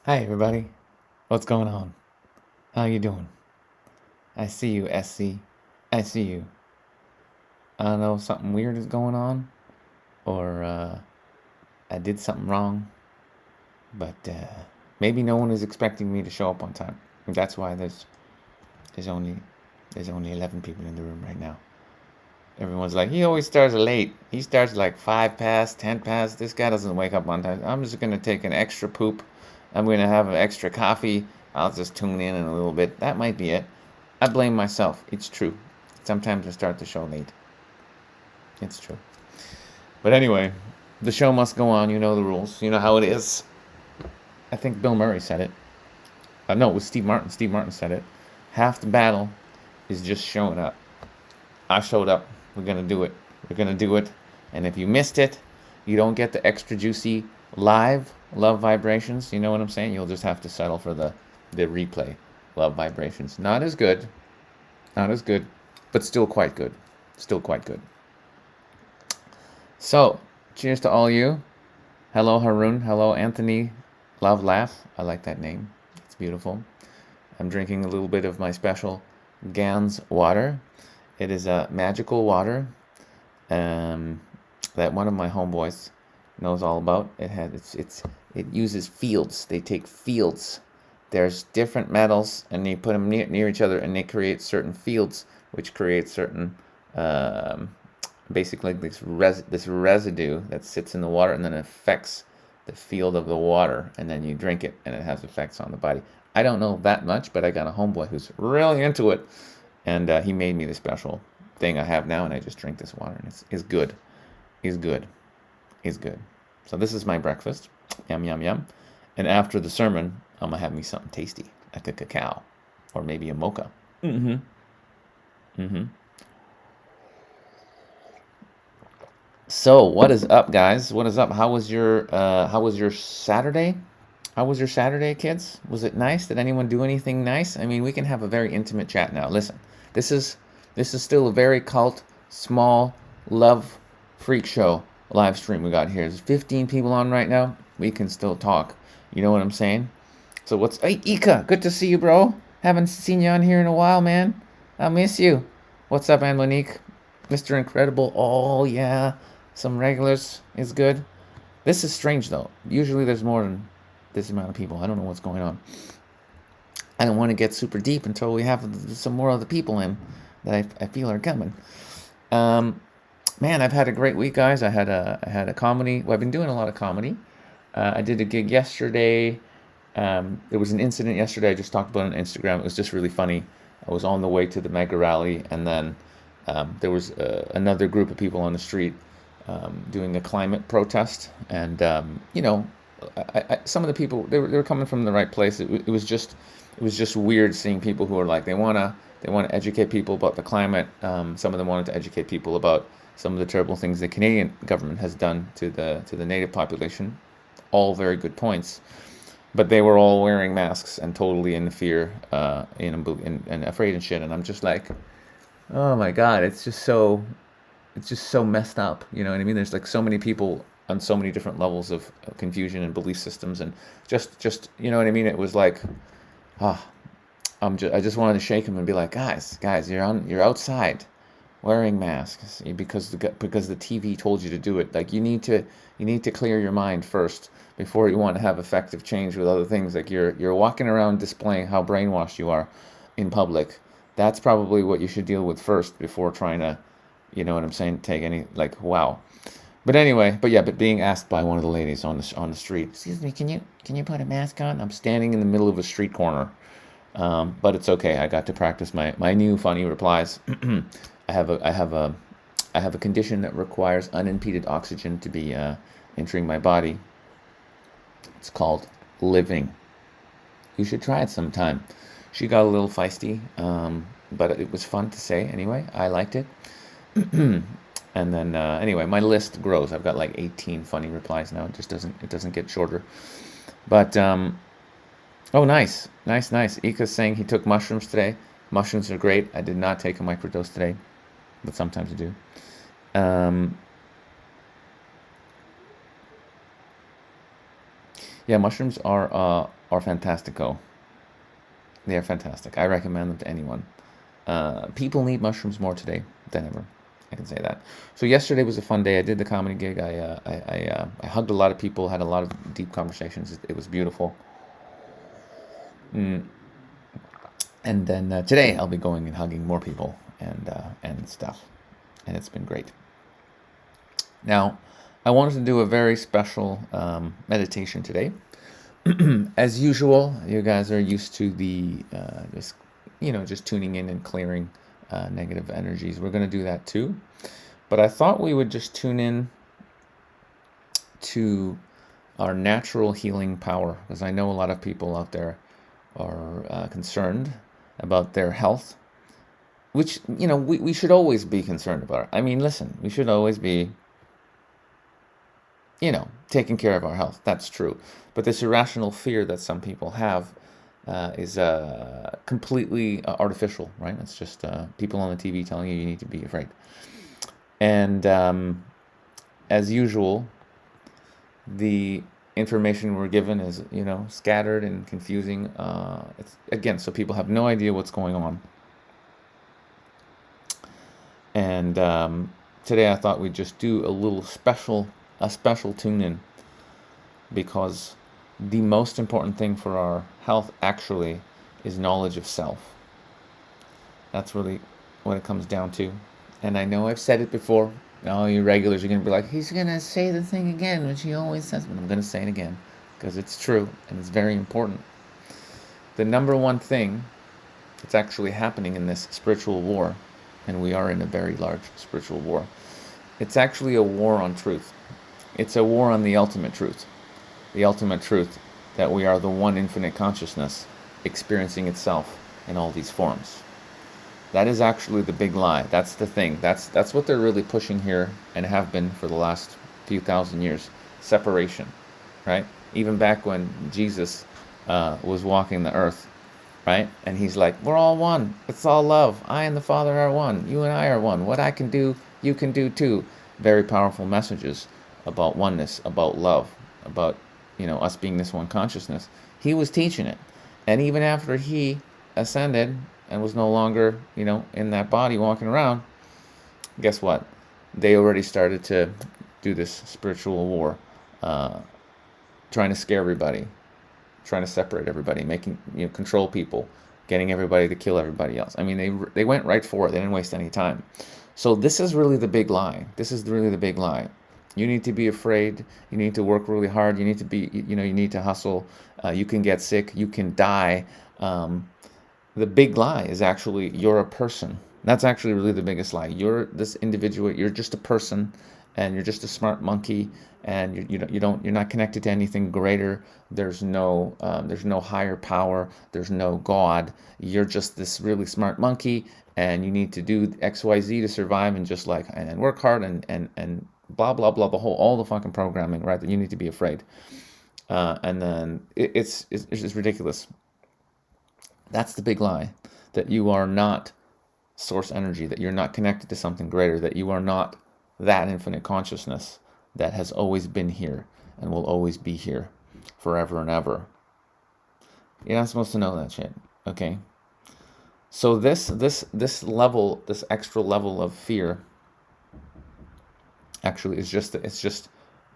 Hi everybody. What's going on? How you doing? I see you, SC. I see you. I don't know, something weird is going on, or I did something wrong, but maybe no one is expecting me to show up on time. That's why there's only there's only 11 people in the room right now. Everyone's like, he always starts late. He starts like 5 past, 10 past. This guy doesn't wake up on time. I'm just gonna take an extra poop. I'm gonna have an extra coffee. I'll just tune in a little bit. That might be it. I blame myself. It's true. Sometimes I start the show late. It's true. But anyway, the show must go on. You know the rules. You know how it is. I think Bill Murray said it. No, it was Steve Martin. Steve Martin said it. Half the battle is just showing up. I showed up. We're going to do it. We're going to do it. And if you missed it, you don't get the extra juicy live love vibrations. You know what I'm saying? You'll just have to settle for the replay love vibrations. Not as good. Not as good, but still quite good. Still quite good. So, cheers to all you. Hello, Haroon. Hello, Anthony. Love Laugh. I like that name. It's beautiful. I'm drinking a little bit of my special Gans water. It is a magical water that one of my homeboys knows all about. It uses fields. They take fields. There's different metals, and they put them near each other, and they create certain fields, which create certain basically this residue that sits in the water, and then it affects the field of the water, and then you drink it, and it has effects on the body. I don't know that much, but I got a homeboy who's really into it, and he made me the special thing I have now, and I just drink this water, and it's good. It's good. It's good. So this is my breakfast. Yum, yum, yum. And after the sermon, I'm going to have me something tasty, like a cacao, or maybe a mocha. Mm-hmm. Mm-hmm. So what is up, guys? What is up? How was your Saturday? How was your Saturday, kids? Was it nice? Did anyone do anything nice? I mean, we can have a very intimate chat now. Listen, this is still a very cult, small, love freak show live stream we got here. There's 15 people on right now. We can still talk. You know what I'm saying? So hey, Ika, good to see you, bro. Haven't seen you on here in a while, man. I miss you. What's up, Anne Monique? Mr. Incredible. Oh, yeah. Some regulars is good. This is strange, though. Usually there's more than this amount of people. I don't know what's going on. I don't want to get super deep until we have some more other people in that I feel are coming. Man, I've had a great week, guys. I had a comedy. Well, I've been doing a lot of comedy. I did a gig yesterday. There was an incident yesterday. I just talked about it on Instagram. It was just really funny. I was on the way to the mega rally, and then there was another group of people on the street doing a climate protest, and some of the people they were coming from the right place. It was just weird seeing people who are like they want to educate people about the climate. Some of them wanted to educate people about some of the terrible things the Canadian government has done to the native population. All very good points, but they were all wearing masks and totally in fear, and afraid and shit. And I'm just like, oh my god, it's just so messed up. You know what I mean? There's like so many people on so many different levels of confusion and belief systems, and just you know what I mean? It was like, ah, I just wanted to shake him and be like, guys, you're outside wearing masks because the TV told you to do it. Like you need to clear your mind first before you want to have effective change with other things. Like you're walking around displaying how brainwashed you are in public. That's probably what you should deal with first before trying to, you know what I'm saying, take any, like, wow. But anyway, but being asked by one of the ladies on the street, excuse me, can you put a mask on? I'm standing in the middle of a street corner. But it's okay. I got to practice my new funny replies. I have a condition that requires unimpeded oxygen to be entering my body. It's called living. You should try it sometime. She got a little feisty, but it was fun to say anyway. I liked it. And then anyway, my list grows. I've got like 18 funny replies now. It doesn't get shorter. But oh, nice. Ika's saying he took mushrooms today. Mushrooms are great. I did not take a microdose today, but sometimes I do. Yeah, mushrooms are fantastico. They are fantastic. I recommend them to anyone. People need mushrooms more today than ever. I can say that. So yesterday was a fun day. I did the comedy gig. I hugged a lot of people, had a lot of deep conversations. It was beautiful. And then today I'll be going and hugging more people and stuff, and it's been great. Now, I wanted to do a very special meditation today. As usual, you guys are used to the just tuning in and clearing negative energies. We're going to do that too, but I thought we would just tune in to our natural healing power, because I know a lot of people out there are concerned about their health, which we should always be concerned about. I mean, listen, we should always be taking care of our health. That's true. But this irrational fear that some people have is completely artificial, right? It's just people on the TV telling you need to be afraid. And as usual, the information we're given is, scattered and confusing. It's again, so people have no idea what's going on. And today I thought we'd just do a special tune-in, because the most important thing for our health actually is knowledge of self. That's really what it comes down to. And I know I've said it before. All you regulars are going to be like, he's going to say the thing again, which he always says, but I'm going to say it again because it's true and it's very important. The number one thing that's actually happening in this spiritual war, and we are in a very large spiritual war, it's actually a war on truth. It's a war on the ultimate truth. The ultimate truth that we are the one infinite consciousness experiencing itself in all these forms. That is actually the big lie. That's the thing. That's what they're really pushing here and have been for the last few thousand years. Separation, right? Even back when Jesus was walking the earth, right? And he's like, we're all one. It's all love. I and the Father are one. You and I are one. What I can do, you can do too. Very powerful messages about oneness, about love, about us being this one consciousness. He was teaching it, and even after he ascended and was no longer in that body walking around, guess what? They already started to do this spiritual war, trying to scare everybody, trying to separate everybody, making control people, getting everybody to kill everybody else. I mean, they went right for it. They didn't waste any time. So this is really the big lie. This is really the big lie. You need to be afraid. You need to work really hard. You need to be, you need to hustle. You can get sick. You can die. The big lie is actually you're a person. That's actually really the biggest lie. You're this individual. You're just a person, and you're just a smart monkey, and you're not connected to anything greater. There's no higher power. There's no God. You're just this really smart monkey, and you need to do X, Y, Z to survive, and just and work hard and blah blah blah, all the fucking programming, right? That you need to be afraid, and then it's just ridiculous. That's the big lie, that you are not source energy, that you're not connected to something greater, that you are not that infinite consciousness that has always been here and will always be here forever and ever. You're not supposed to know that shit, okay? So this level, this extra level of fear, actually it's just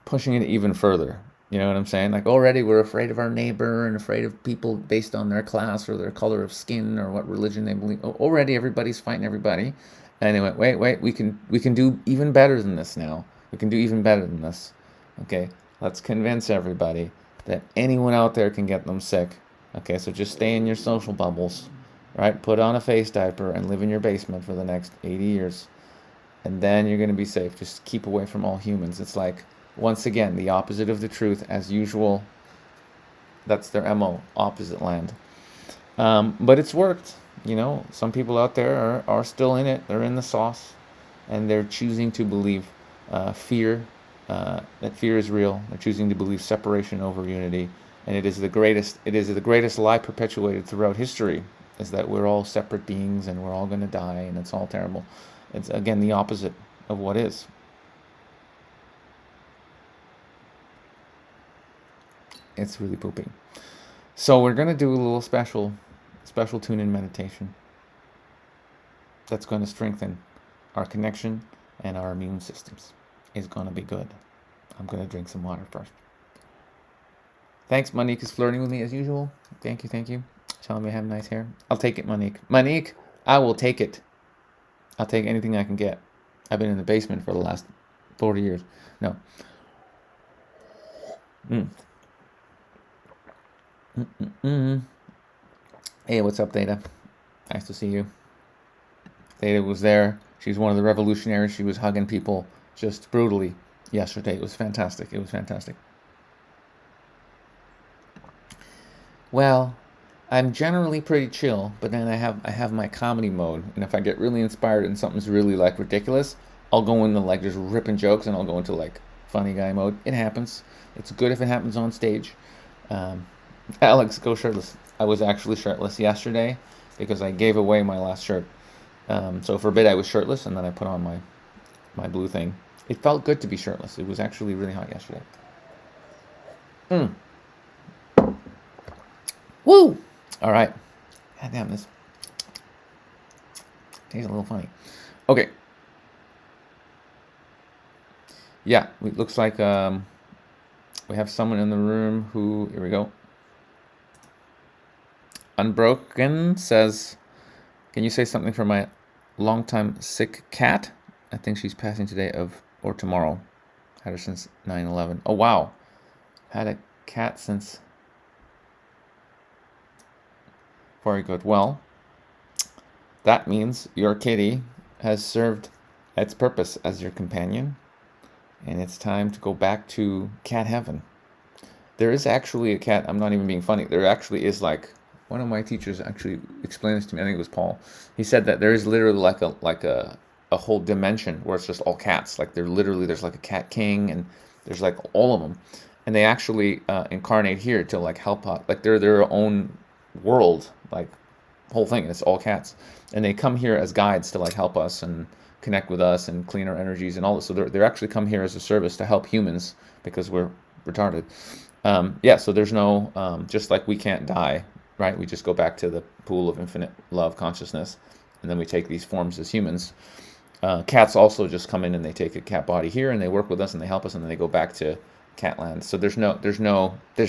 pushing it even further. You know what I'm saying? Like, already we're afraid of our neighbor and afraid of people based on their class or their color of skin or what religion they believe. Already everybody's fighting everybody. And they went, wait, we can do even better than this now. We can do even better than this. Okay, let's convince everybody that anyone out there can get them sick. Okay, so just stay in your social bubbles, right? Put on a face diaper and live in your basement for the next 80 years. And then you're going to be safe. Just keep away from all humans. It's like, once again, the opposite of the truth, as usual. That's their MO, opposite land. But it's worked. Some people out there are still in it. They're in the sauce, and they're choosing to believe that fear is real. They're choosing to believe separation over unity, and it is the greatest lie perpetuated throughout history, is that we're all separate beings and we're all going to die and it's all terrible. It's again the opposite of what is. It's really pooping. So we're going to do a little special tune-in meditation that's going to strengthen our connection and our immune systems. It's going to be good. I'm going to drink some water first. Thanks, Monique is flirting with me as usual. Thank you. Telling me I have nice hair. I'll take it, Monique. Monique, I will take it. I'll take anything I can get. I've been in the basement for the last 40 years. No. Hey, what's up, Data? Nice to see you. Data was there. She's one of the revolutionaries. She was hugging people just brutally yesterday. It was fantastic. Well, I'm generally pretty chill, but then I have my comedy mode, and if I get really inspired and something's really like ridiculous, I'll go into like just ripping jokes, and I'll go into like funny guy mode. It happens. It's good if it happens on stage. Alex, go shirtless. I was actually shirtless yesterday because I gave away my last shirt. So for a bit I was shirtless, and then I put on my blue thing. It felt good to be shirtless. It was actually really hot yesterday. Woo! All right. God damn, this tastes a little funny. Okay. Yeah, it looks like we have someone in the room who, here we go. Unbroken says, can you say something for my longtime sick cat? I think she's passing today or tomorrow. Had her since 9/11. Oh, wow. Had a cat since... Very good. Well, that means your kitty has served its purpose as your companion, and it's time to go back to cat heaven. There is actually a cat, I'm not even being funny, there actually is like, one of my teachers actually explained this to me, I think it was Paul. He said that there is literally like a whole dimension where it's just all cats. Like there's like a cat king, and there's like all of them. And they actually incarnate here to like help out. Like they're their own world, like whole thing. It's all cats, and they come here as guides to like help us and connect with us and clean our energies and all this. So they're actually come here as a service to help humans because we're retarded. So there's no just like we can't die, right? We just go back to the pool of infinite love consciousness, and then we take these forms as humans. Cats also just come in and they take a cat body here and they work with us and they help us, and then they go back to catland. So there's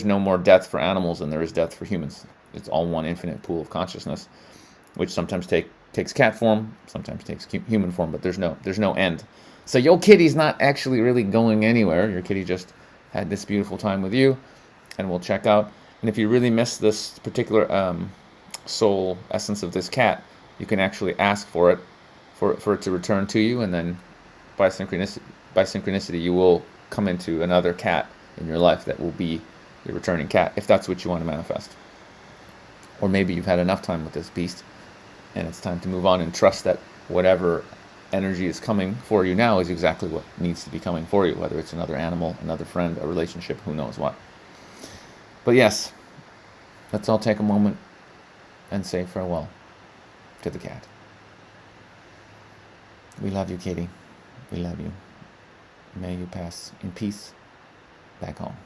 no more death for animals than there is death for humans. It's all one infinite pool of consciousness, which sometimes takes cat form, sometimes takes human form, but there's no end. So your kitty's not actually really going anywhere. Your kitty just had this beautiful time with you, and we'll check out. And if you really miss this particular soul essence of this cat, you can actually ask for it to return to you, and then by synchronicity you will come into another cat in your life that will be your returning cat, if that's what you want to manifest. Or maybe you've had enough time with this beast and it's time to move on and trust that whatever energy is coming for you now is exactly what needs to be coming for you, whether it's another animal, another friend, a relationship, who knows what. But yes, let's all take a moment and say farewell to the cat. We love you, kitty. We love you. May you pass in peace back home.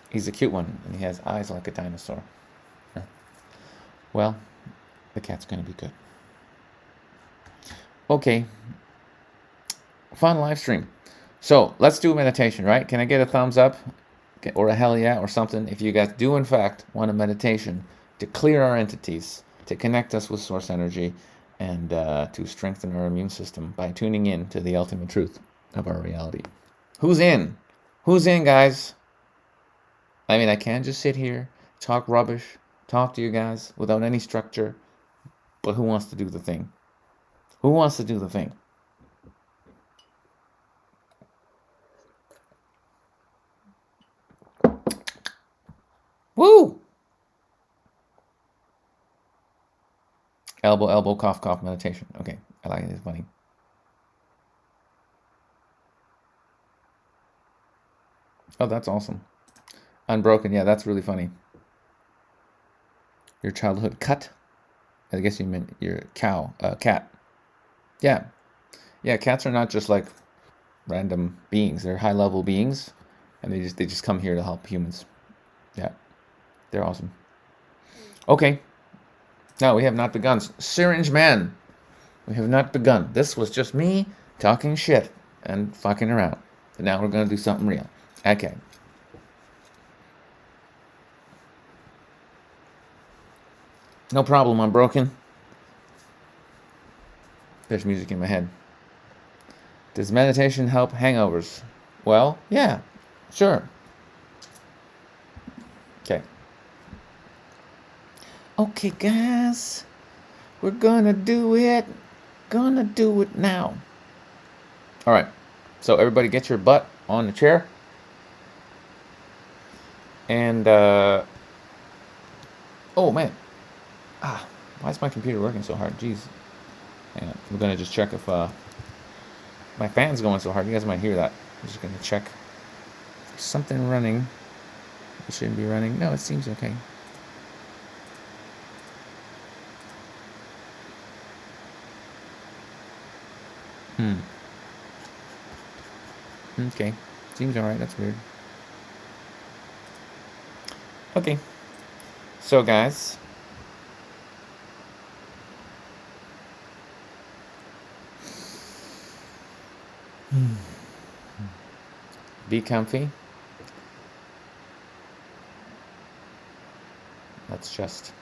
He's a cute one, and he has eyes like a dinosaur. Well, the cat's going to be good. Okay. Fun live stream. So, let's do a meditation, right? Can I get a thumbs up? Or a hell yeah, or something? If you guys do, in fact, want a meditation to clear our entities, to connect us with source energy, and to strengthen our immune system by tuning in to the ultimate truth of our reality. Who's in? Who's in, guys? I mean, I can't just sit here, talk rubbish, talk to you guys without any structure, but who wants to do the thing? Who wants to do the thing? Woo! Elbow, elbow, cough, cough, meditation. Okay, I like it. It's funny. Oh, that's awesome. Unbroken. Yeah, that's really funny. Your childhood cut? I guess you meant your cat. Yeah. Yeah, cats are not just like random beings. They're high level beings, and they just come here to help humans. Yeah. They're awesome. Okay. No, we have not begun. Syringe Man. We have not begun. This was just me talking shit and fucking around. And now we're gonna do something real. Okay. No problem, I'm broken. There's music in my head. Does meditation help hangovers? Well, yeah, sure. Okay. Okay, guys. We're gonna do it. Gonna do it now. All right. So everybody get your butt on the chair. And, oh man. Why is my computer working so hard? Jeez. Hang on. We're gonna just check if, my fan's going so hard. You guys might hear that. I'm just gonna check. There's something running. It shouldn't be running. No, it seems okay. Okay. Seems alright. That's weird. Okay. So, guys. Be comfy. Let's just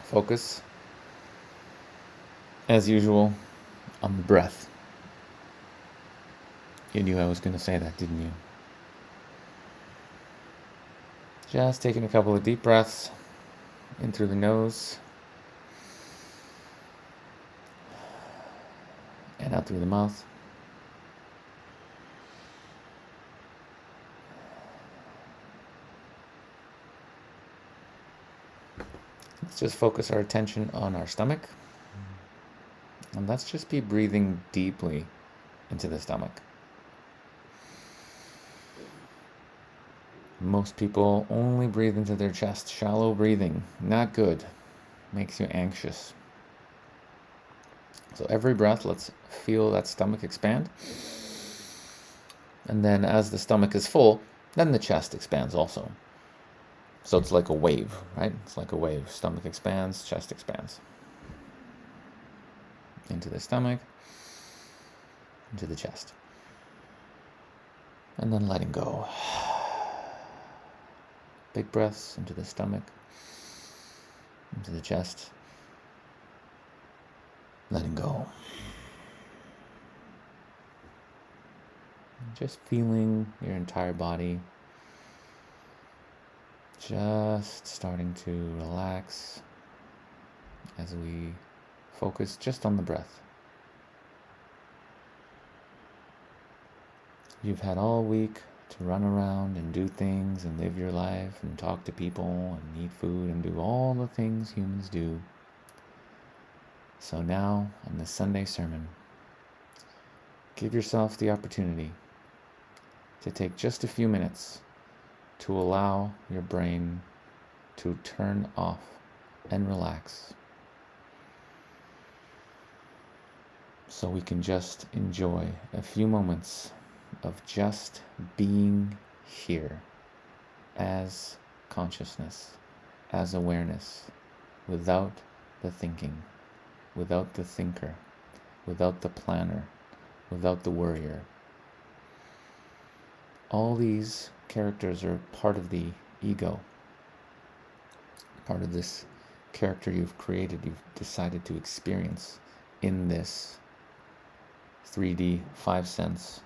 focus, as usual, on the breath. You knew I was going to say that, didn't you? Just taking a couple of deep breaths in through the nose and out through the mouth. Let's just focus our attention on our stomach. And let's just be breathing deeply into the stomach. Most people only breathe into their chest. Shallow breathing, not good. Makes you anxious. So every breath, let's feel that stomach expand. And then as the stomach is full, then the chest expands also. So it's like a wave, right? It's like a wave. Stomach expands, chest expands. Into the stomach, into the chest. And then letting go. Big breaths into the stomach, into the chest. Letting go. Just feeling your entire body just starting to relax as we focus just on the breath. You've had all week to run around and do things and live your life and talk to people and eat food and do all the things humans do. So now, on this Sunday sermon, give yourself the opportunity to take just a few minutes to allow your brain to turn off and relax, so we can just enjoy a few moments of just being here as consciousness, as awareness, without the thinking, without the thinker, without the planner, without the worrier. All these characters are part of the ego, part of this character you've created, you've decided to experience in this 3D, 5-sense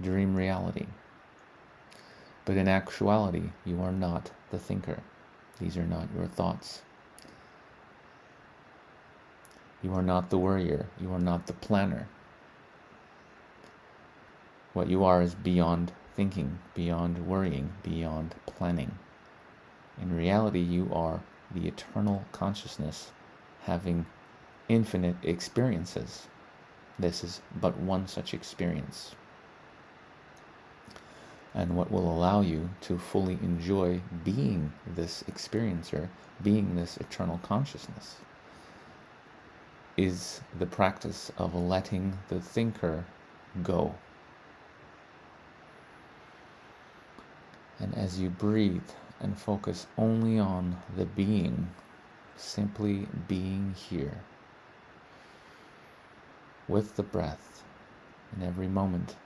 dream reality. But in actuality, you are not the thinker. These are not your thoughts. You are not the worrier. You are not the planner. What you are is beyond thinking, beyond worrying, beyond planning. In reality, you are the eternal consciousness having infinite experiences. This is but one such experience. And what will allow you to fully enjoy being this experiencer, being this eternal consciousness, is the practice of letting the thinker go. And as you breathe and focus only on the being, simply being here with the breath in every moment,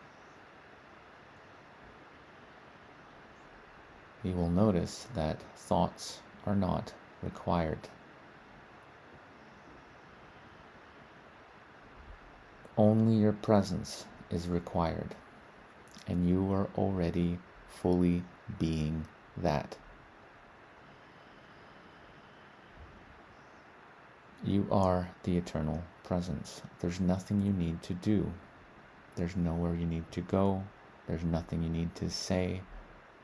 you will notice that thoughts are not required. Only your presence is required, and you are already fully being that. You are the eternal presence. There's nothing you need to do. There's nowhere you need to go. There's nothing you need to say.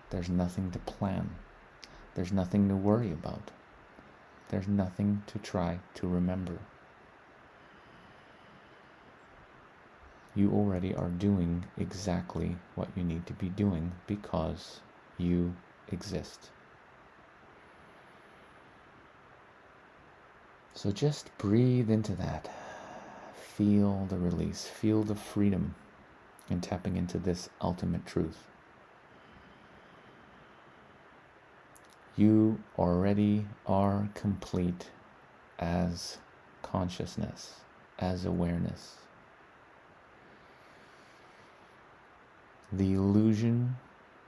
There's nothing to plan. There's nothing to worry about. There's nothing to try to remember. You already are doing exactly what you need to be doing because you exist. So just breathe into that. Feel the release. Feel the freedom in tapping into this ultimate truth. You already are complete as consciousness, as awareness. The illusion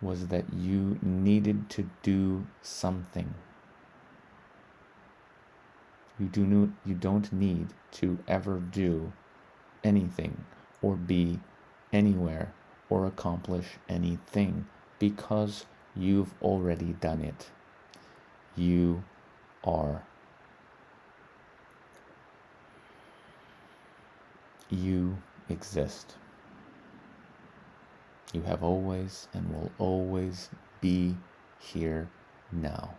was that you needed to do something. You don't need to ever do anything or be anywhere or accomplish anything because you've already done it. You are. You exist. You have always and will always be here now.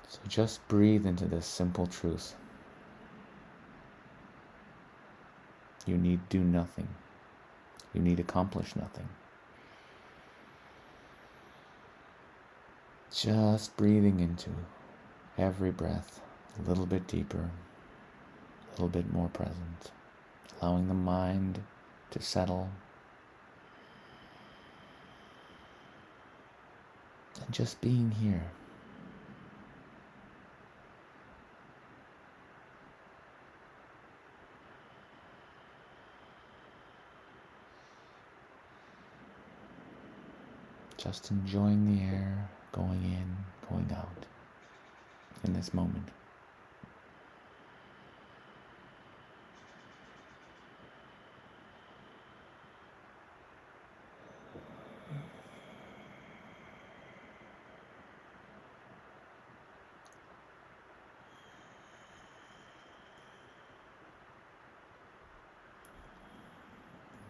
So just breathe into this simple truth. You need do nothing. You need accomplish nothing. Just breathing into every breath a little bit deeper, a little bit more present, allowing the mind to settle, and just being here. Just enjoying the air going in, going out in this moment.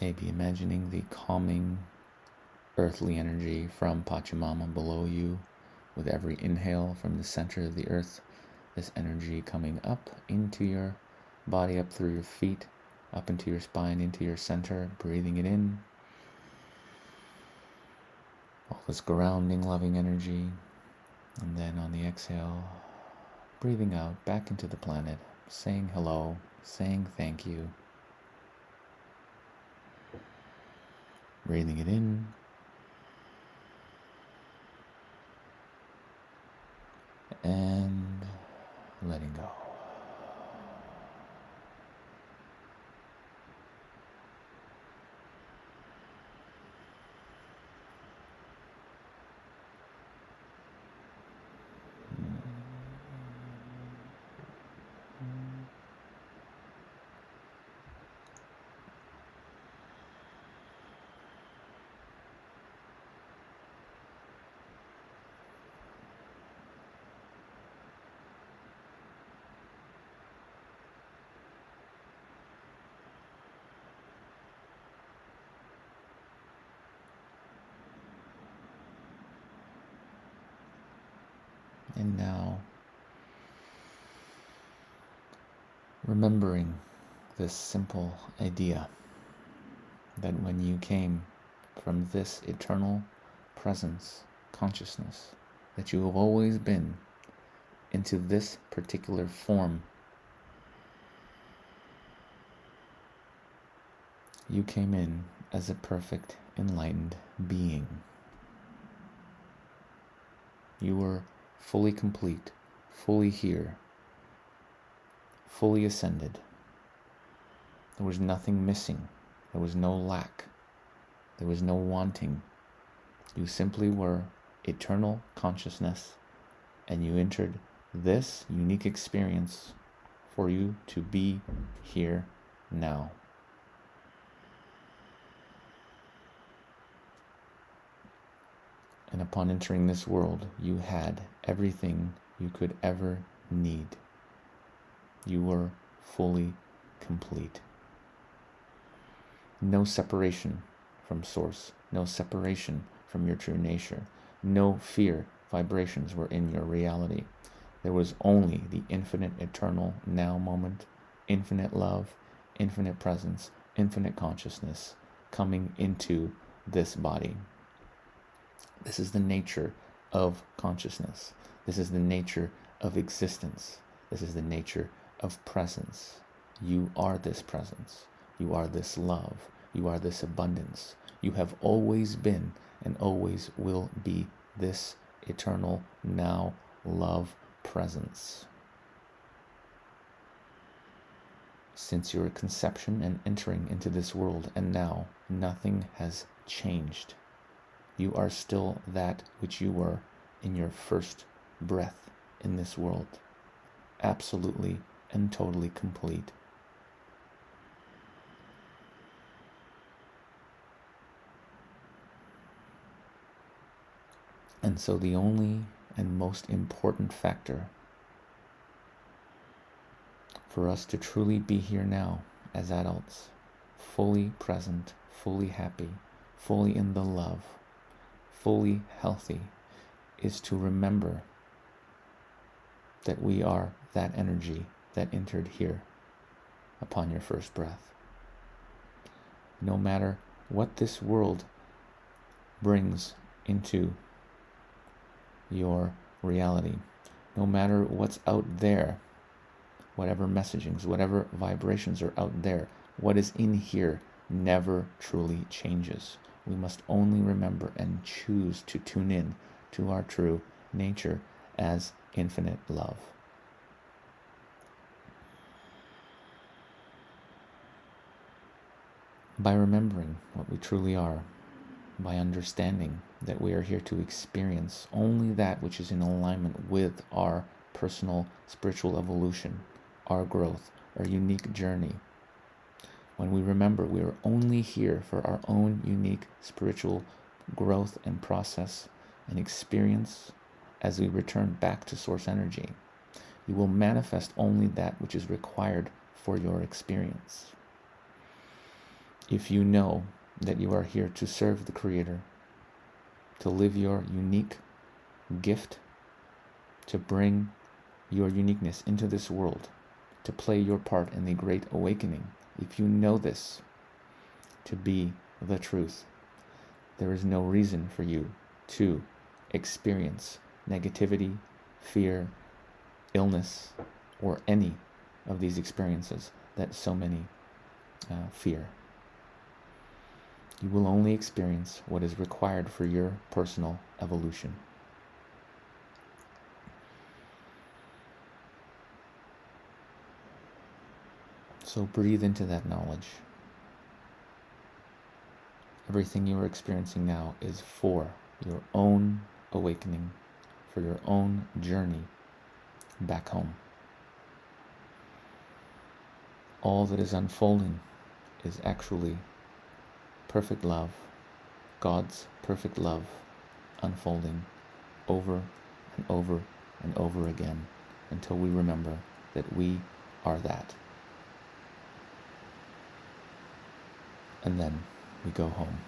Maybe imagining the calming earthly energy from Pachamama below you with every inhale from the center of the earth. This energy coming up into your body, up through your feet, up into your spine, into your center, breathing it in. All this grounding, loving energy. And then on the exhale, breathing out back into the planet, saying hello, saying thank you. Breathing it in. And letting go. And now, remembering this simple idea that when you came from this eternal presence, consciousness, that you have always been into this particular form. You came in as a perfect, enlightened being. You were fully complete, fully here, fully ascended. There was nothing missing. There was no lack. There was no wanting. You simply were eternal consciousness, and you entered this unique experience for you to be here now. And upon entering this world, you had everything you could ever need. You were fully complete. No separation from Source, no separation from your true nature, no fear vibrations were in your reality. There was only the infinite, eternal now moment, infinite love, infinite presence, infinite consciousness coming into this body. This is the nature of consciousness. This is the nature of existence. This is the nature of presence. You are this presence. You are this love. You are this abundance. You have always been and always will be this eternal now love presence. Since your conception and entering into this world, and now nothing has changed. You are still that which you were in your first breath in this world. Absolutely and totally complete. And so the only and most important factor for us to truly be here now as adults, fully present, fully happy, fully in the love, fully healthy, is to remember that we are that energy that entered here upon your first breath. No matter what this world brings into your reality, no matter what's out there, whatever messagings, whatever vibrations are out there, what is in here never truly changes. We must only remember and choose to tune in to our true nature as infinite love. By remembering what we truly are, by understanding that we are here to experience only that which is in alignment with our personal spiritual evolution, our growth, our unique journey. When we remember we are only here for our own unique spiritual growth and process and experience as we return back to source energy, you will manifest only that which is required for your experience. If you know that you are here to serve the Creator, to live your unique gift, to bring your uniqueness into this world, to play your part in the great awakening, if you know this to be the truth, there is no reason for you to experience negativity, fear, illness, or any of these experiences that so many fear. You will only experience what is required for your personal evolution. So breathe into that knowledge. Everything you are experiencing now is for your own awakening, for your own journey back home. All that is unfolding is actually perfect love, God's perfect love, unfolding over and over and over again until we remember that we are that. And then we go home.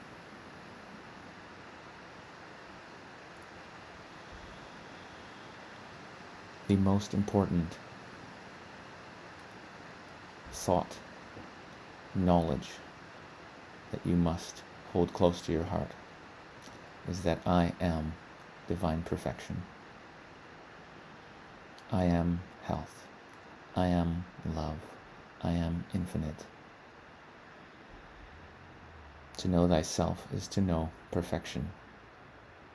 The most important thought, knowledge that you must hold close to your heart is that I am divine perfection. I am health. I am love. I am infinite. To know thyself is to know perfection.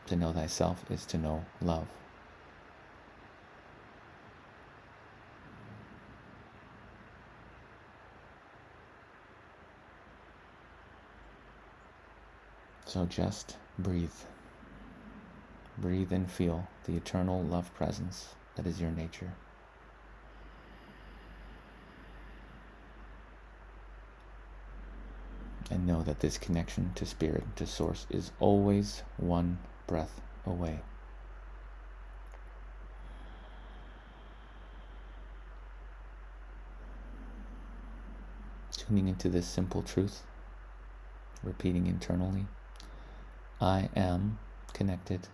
To know thyself is to know love. So just breathe. Breathe and feel the eternal love presence that is your nature. And know that this connection to spirit, to source, is always one breath away. Tuning into this simple truth, repeating internally, I am connected.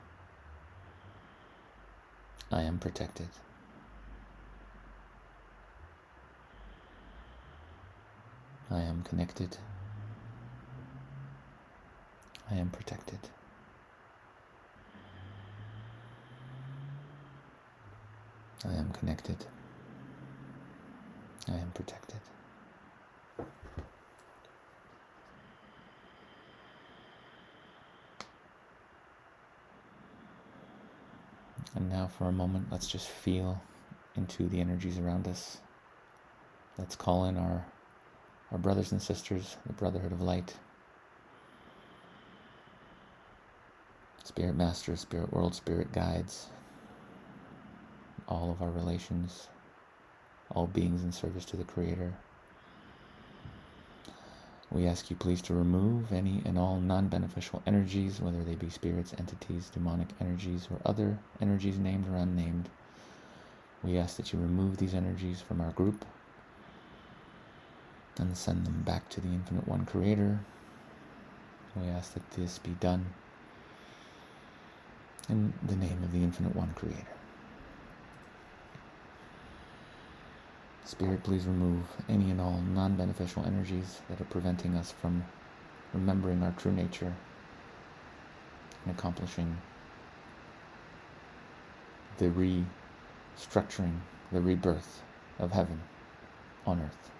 I am protected. I am connected. I am protected. I am connected. I am protected. And now for a moment, let's just feel into the energies around us. Let's call in our brothers and sisters, the Brotherhood of Light, Spirit Masters, Spirit World, Spirit Guides, all of our relations, all beings in service to the Creator. We ask you please to remove any and all non-beneficial energies, whether they be spirits, entities, demonic energies, or other energies named or unnamed. We ask that you remove these energies from our group and send them back to the Infinite One Creator. We ask that this be done in the name of the Infinite One Creator. Spirit, please remove any and all non-beneficial energies that are preventing us from remembering our true nature and accomplishing the restructuring, the rebirth of heaven on earth.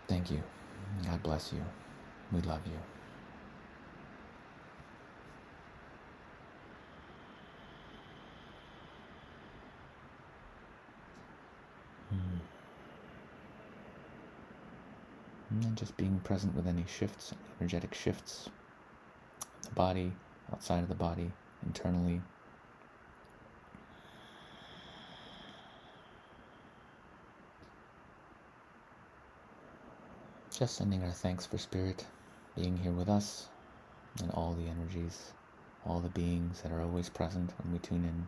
Thank you. God bless you. We love you. And just being present with any shifts, energetic shifts, the body, outside of the body, internally. Just sending our thanks for Spirit being here with us and all the energies, all the beings that are always present when we tune in,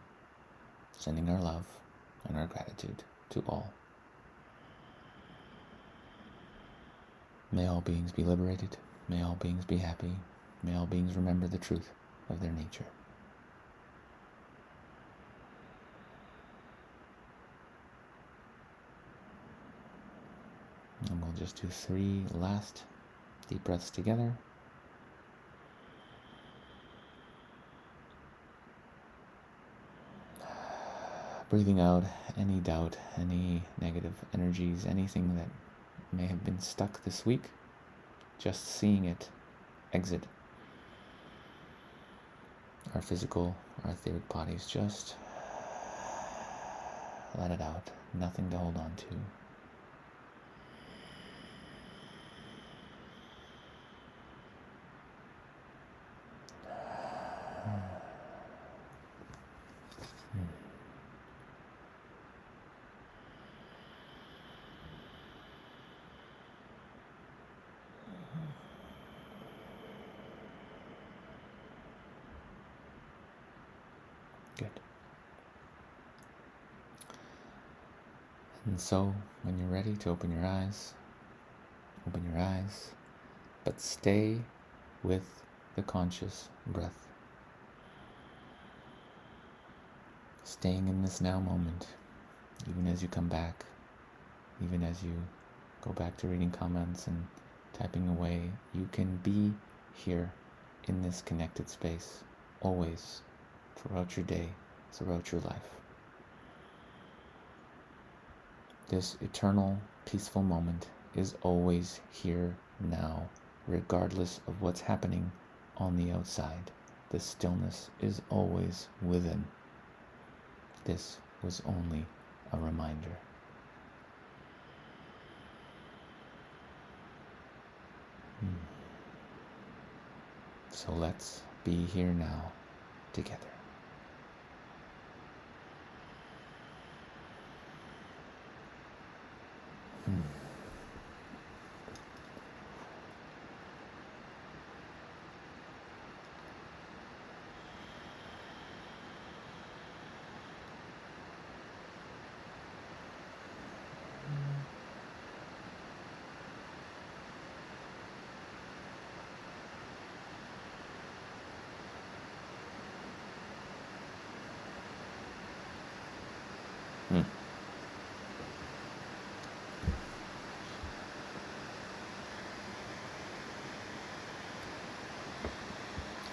sending our love and our gratitude to all. May all beings be liberated. May all beings be happy. May all beings remember the truth of their nature. And we'll just do 3 last deep breaths together. Breathing out any doubt, any negative energies, anything that may have been stuck this week, just seeing it exit our physical, our etheric bodies. Just let it out. Nothing to hold on to. Good. And so, when you're ready to open your eyes, but stay with the conscious breath. Staying in this now moment, even as you come back, even as you go back to reading comments and typing away, you can be here in this connected space, always. throughout your day, throughout your life. This eternal, peaceful moment is always here now, regardless of what's happening on the outside. The stillness is always within. This was only a reminder. So let's be here now together.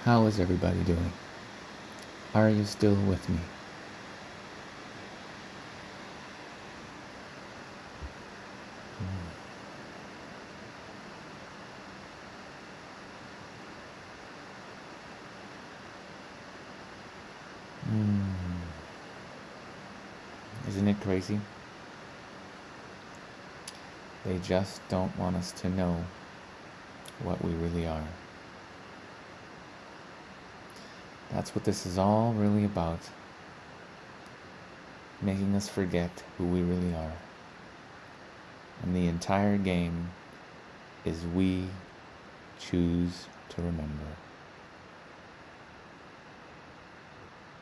How is everybody doing? Are you still with me? Isn't it crazy? They just don't want us to know what we really are. That's what this is all really about. Making us forget who we really are. And the entire game is we choose to remember.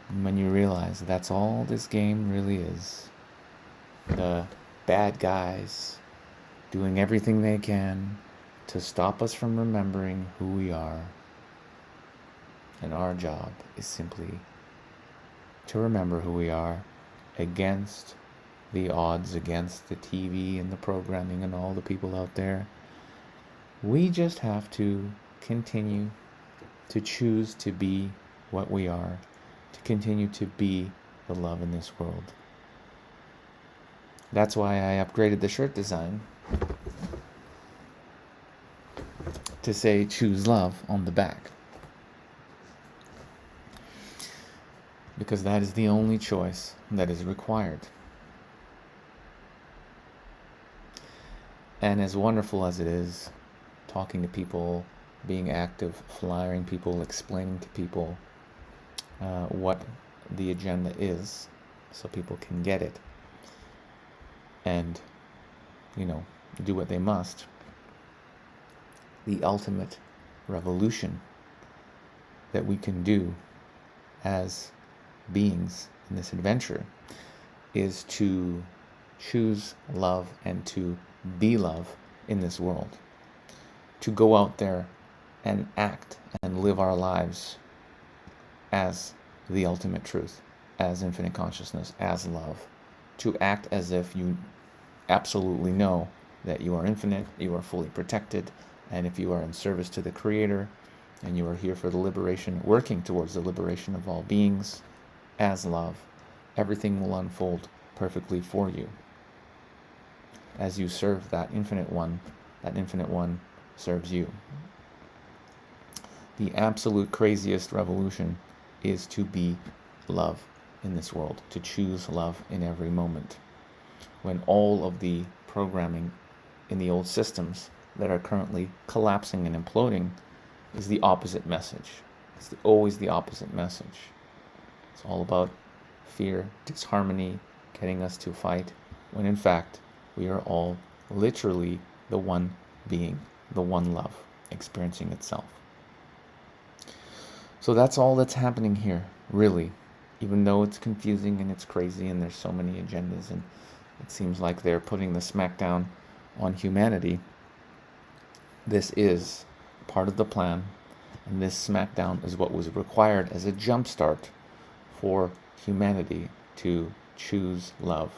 And when you realize that's all this game really is, the bad guys doing everything they can to stop us from remembering who we are. And our job is simply to remember who we are against the odds, against the TV and the programming and all the people out there. We just have to continue to choose to be what we are, to continue to be the love in this world. That's why I upgraded the shirt design to say choose love on the back. Because that is the only choice that is required. And as wonderful as it is, talking to people, being active, flyering people, explaining to people what the agenda is so people can get it and, do what they must. The ultimate revolution that we can do as beings in this adventure is to choose love and to be love in this world. To go out there and act and live our lives as the ultimate truth, as infinite consciousness, as love. To act as if you absolutely know that you are infinite, you are fully protected, and if you are in service to the Creator, and you are here for the liberation, working towards the liberation of all beings, as love, everything will unfold perfectly for you. As you serve that infinite one serves you. The absolute craziest revolution is to be love in this world, to choose love in every moment. When all of the programming in the old systems that are currently collapsing and imploding is the opposite message. It's always the opposite message. It's all about fear, disharmony, getting us to fight, when in fact we are all literally the one being, the one love, experiencing itself. So that's all that's happening here, really. Even though it's confusing and it's crazy and there's so many agendas and it seems like they're putting the smackdown on humanity, this is part of the plan, and this smackdown is what was required as a jumpstart for humanity to choose love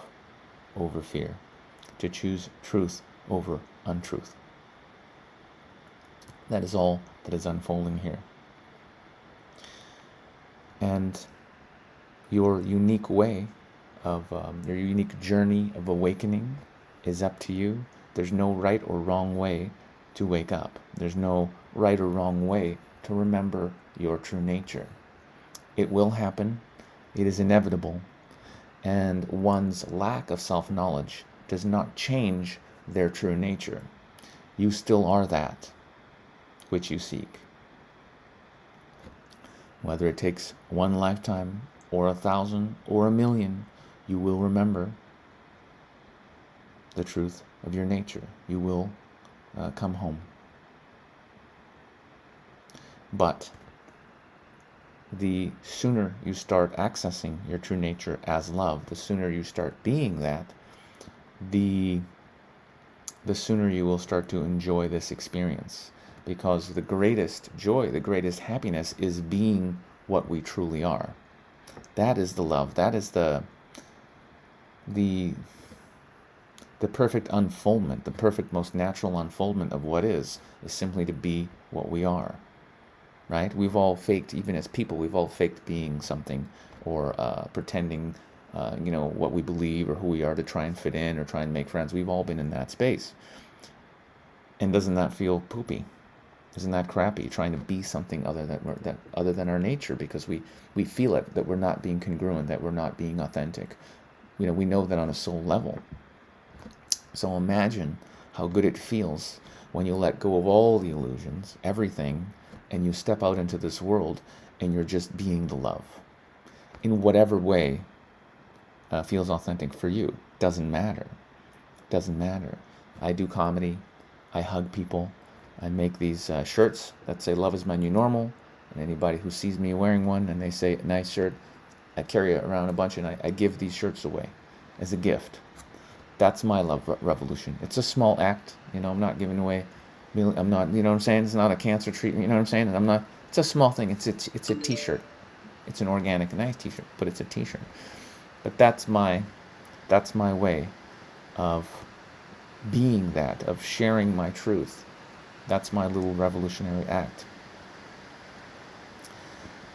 over fear, to choose truth over untruth. That is all that is unfolding here. And Your unique way of your unique journey of awakening is up to you. There's no right or wrong way to wake up. There's no right or wrong way to remember your true nature. It will happen. It is inevitable. And one's lack of self-knowledge does not change their true nature. You still are that which you seek. Whether it takes one lifetime or 1,000 or 1,000,000, you will remember the truth of your nature. You will come home. But the sooner you start accessing your true nature as love, the sooner you start being that, the sooner you will start to enjoy this experience. Because the greatest joy, the greatest happiness is being what we truly are. That is the love. That is the perfect unfoldment, the perfect, most natural unfoldment of what is simply to be what we are. Right? We've all faked, even as people, we've all faked being something or pretending, what we believe or who we are to try and fit in or try and make friends. We've all been in that space. And doesn't that feel poopy? Isn't that crappy, trying to be something other than our nature, because we feel it, that we're not being congruent, that we're not being authentic. We know that on a soul level. So imagine how good it feels when you let go of all the illusions, everything, and you step out into this world and you're just being the love. In whatever way feels authentic for you. Doesn't matter. Doesn't matter. I do comedy. I hug people. I make these shirts that say love is my new normal. And anybody who sees me wearing one and they say nice shirt, I carry it around a bunch and I give these shirts away as a gift. That's my love revolution. It's a small act. I'm not giving away. I'm not, what I'm saying? It's not a cancer treatment. You know what I'm saying? It's a small thing. It's a t-shirt. It's an organic, nice t-shirt, but it's a t-shirt. But that's my way of being that, of sharing my truth. That's my little revolutionary act.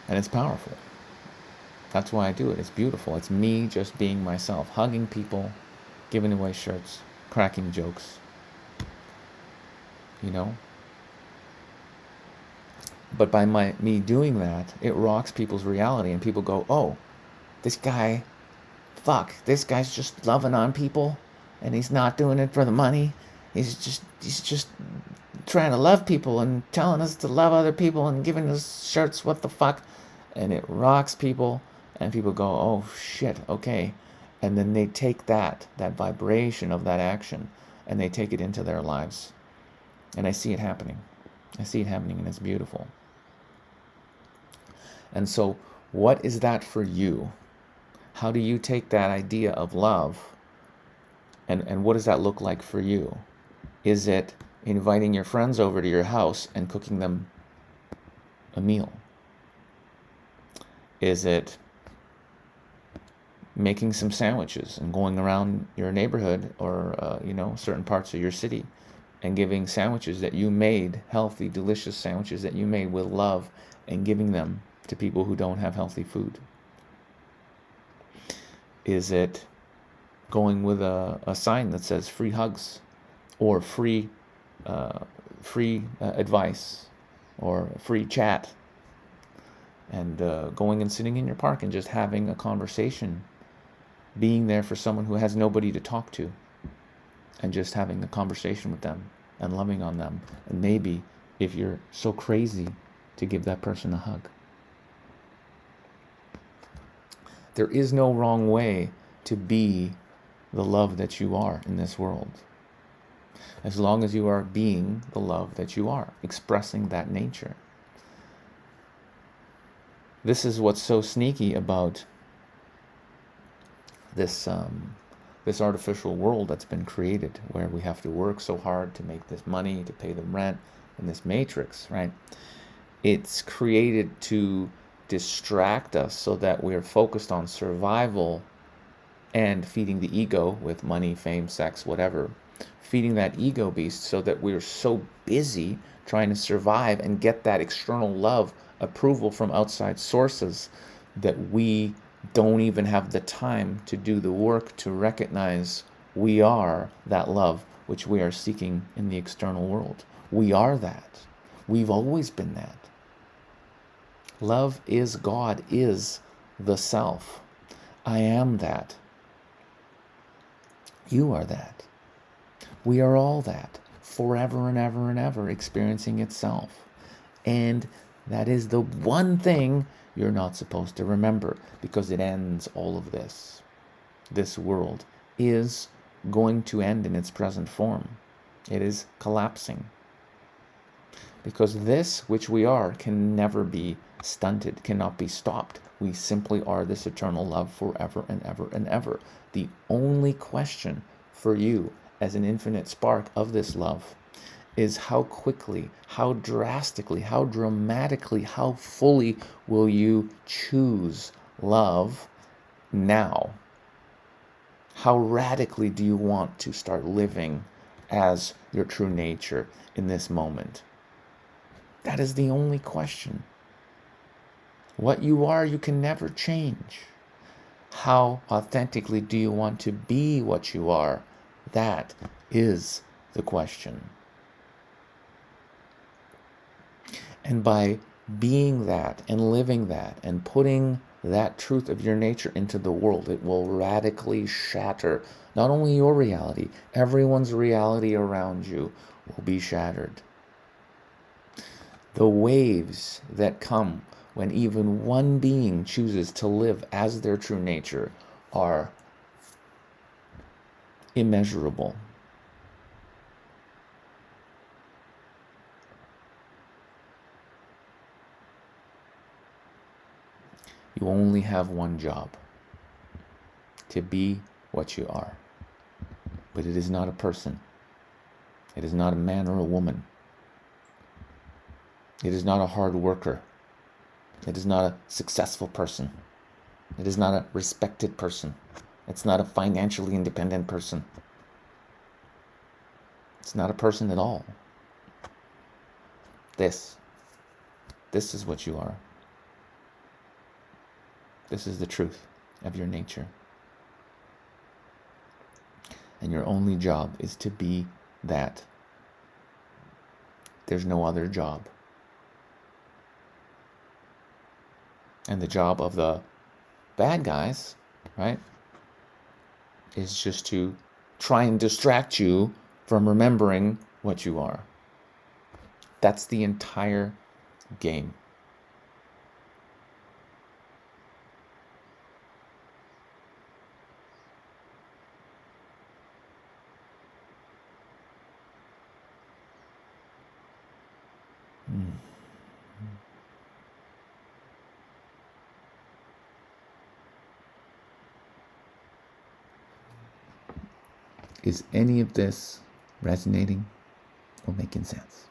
And it's powerful. That's why I do it. It's beautiful. It's me just being myself, hugging people, giving away shirts, cracking jokes. But by me doing that, it rocks people's reality, and people go, oh, this guy's just loving on people, and he's not doing it for the money. He's just trying to love people and telling us to love other people and giving us shirts. What the fuck? And it rocks people, and people go, oh shit, okay. And then they take that vibration of that action, and they take it into their lives. And I see it happening. And it's beautiful. And so, what is that for you? How do you take that idea of love, and what does that look like for you? Is it inviting your friends over to your house and cooking them a meal? Is it making some sandwiches and going around your neighborhood or certain parts of your city and giving sandwiches that you made, healthy, delicious sandwiches that you made with love, and giving them to people who don't have healthy food? Is it going with a sign that says free hugs or free advice or free chat, and going and sitting in your park and just having a conversation, being there for someone who has nobody to talk to, and just having a conversation with them and loving on them, and maybe, if you're so crazy, to give that person a hug. There is no wrong way to be the love that you are in this world, as long as you are being the love that you are, expressing that nature. This is what's so sneaky about this artificial world that's been created, where we have to work so hard to make this money, to pay the rent, in this matrix, right? It's created to distract us so that we're focused on survival and feeding the ego with money, fame, sex, whatever. Feeding that ego beast so that we're so busy trying to survive and get that external love, approval from outside sources, that we don't even have the time to do the work to recognize we are that love which we are seeking in the external world. We are that. We've always been that. Love is God, is the self. I am that. You are that. We are all that, forever and ever and ever, experiencing itself. And that is the one thing you're not supposed to remember, because it ends all of this. This world is going to end in its present form. It is collapsing. Because this which we are can never be stunted, cannot be stopped. We simply are this eternal love forever and ever and ever. The only question for you as an infinite spark of this love is how quickly, how drastically, how dramatically, how fully will you choose love now? How radically do you want to start living as your true nature in this moment? That is the only question. What you are, you can never change. How authentically do you want to be what you are? That is the question. And by being that and living that and putting that truth of your nature into the world, it will radically shatter not only your reality, everyone's reality around you will be shattered. The waves that come when even one being chooses to live as their true nature are immeasurable. You only have one job: to be what you are. But it is not a person. It is not a man or a woman. It is not a hard worker. It is not a successful person. It is not a respected person. It's not a financially independent person. It's not a person at all. This is what you are. This is the truth of your nature. And your only job is to be that. There's no other job. And the job of the bad guys, right, is just to try and distract you from remembering what you are. That's the entire game. Is any of this resonating or making sense?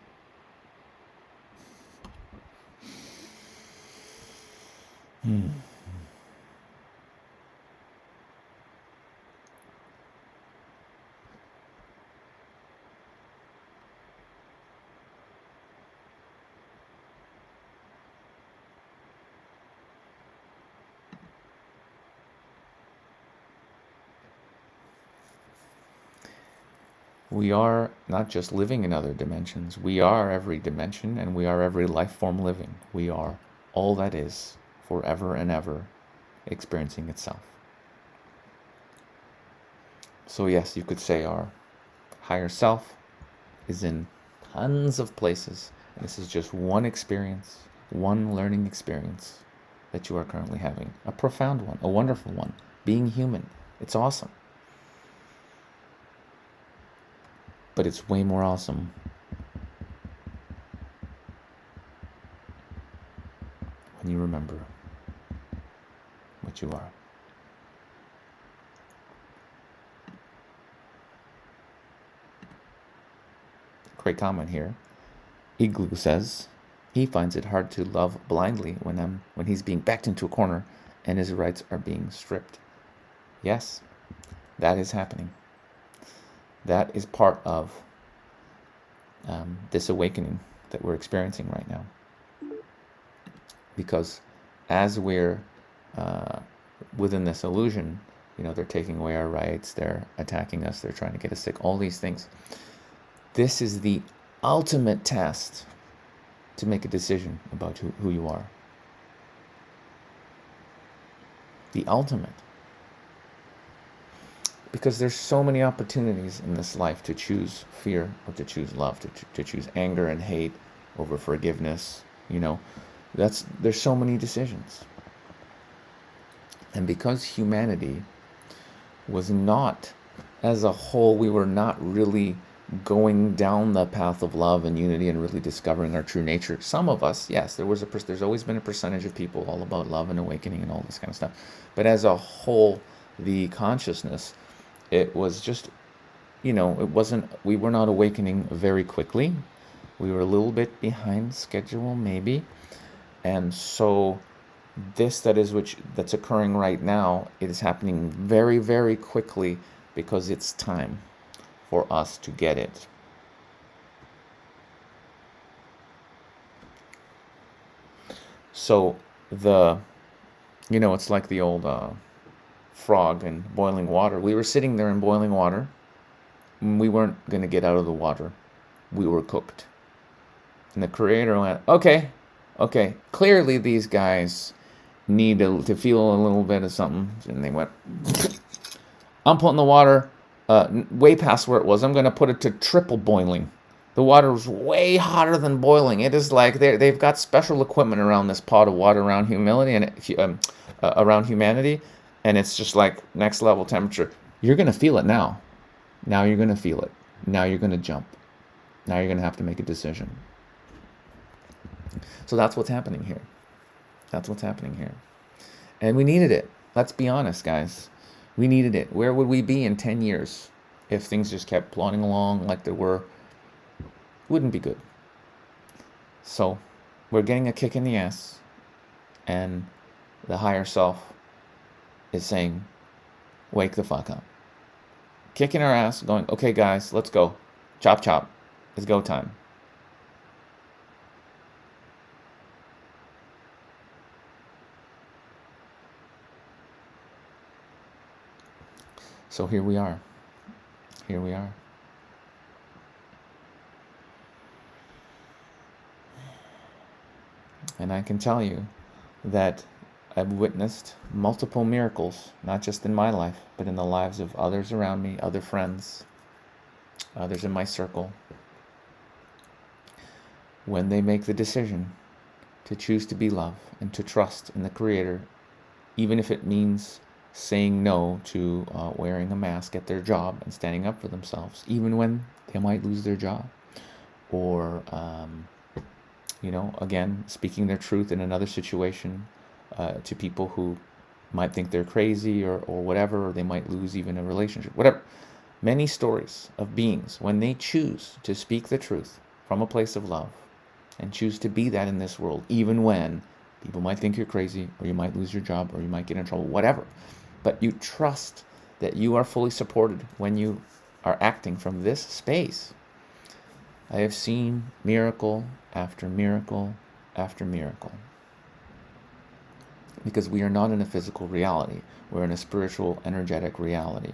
We are not just living in other dimensions. We are every dimension, and we are every life form living. We are all that is, forever and ever, experiencing itself. So yes, you could say our higher self is in tons of places, and this is just one experience, one learning experience that you are currently having. A profound one, a wonderful one. Being human. It's awesome. But it's way more awesome when you remember what you are. Great comment here. Igloo says he finds it hard to love blindly when he's being backed into a corner and his rights are being stripped. Yes, that is happening. That is part of this awakening that we're experiencing right now. Because as we're within this illusion, they're taking away our rights, they're attacking us, they're trying to get us sick, all these things. This is the ultimate test to make a decision about who you are. The ultimate. Because there's so many opportunities in this life to choose fear or to choose love, to choose anger and hate over forgiveness. There's so many decisions. And because humanity was not, as a whole, we were not really going down the path of love and unity and really discovering our true nature. Some of us, yes, there's always been a percentage of people all about love and awakening and all this kind of stuff. But as a whole, the consciousness, it was just, we were not awakening very quickly. We were a little bit behind schedule, maybe. And so that's occurring right now, it is happening very, very quickly because it's time for us to get it. So it's like the old frog in boiling water. We were sitting there in boiling water. We weren't going to get out of the water. We were cooked. And the Creator went, okay, clearly these guys need to feel a little bit of something. And they went, I'm putting the water way past where it was. I'm going to put it to triple boiling. The water was way hotter than boiling. It is like they've got special equipment around this pot of water around humanity, and it's just like next level temperature. You're going to feel it now. Now you're going to feel it. Now you're going to jump. Now you're going to have to make a decision. So that's what's happening here. And we needed it. Let's be honest, guys. We needed it. Where would we be in 10 years if things just kept plodding along like they were? Wouldn't be good. So we're getting a kick in the ass, and the higher self is saying, wake the fuck up. Kicking our ass, going, okay guys, let's go. Chop chop. It's go time. So here we are. And I can tell you that I've witnessed multiple miracles, not just in my life, but in the lives of others around me, other friends, others in my circle, when they make the decision to choose to be love and to trust in the Creator, even if it means saying no to wearing a mask at their job and standing up for themselves, even when they might lose their job, or again, speaking their truth in another situation to people who might think they're crazy or whatever, or they might lose even a relationship, whatever. Many stories of beings, when they choose to speak the truth from a place of love and choose to be that in this world, even when people might think you're crazy, or you might lose your job, or you might get in trouble, whatever. But you trust that you are fully supported when you are acting from this space. I have seen miracle after miracle after miracle. Because we are not in a physical reality. We're in a spiritual, energetic reality.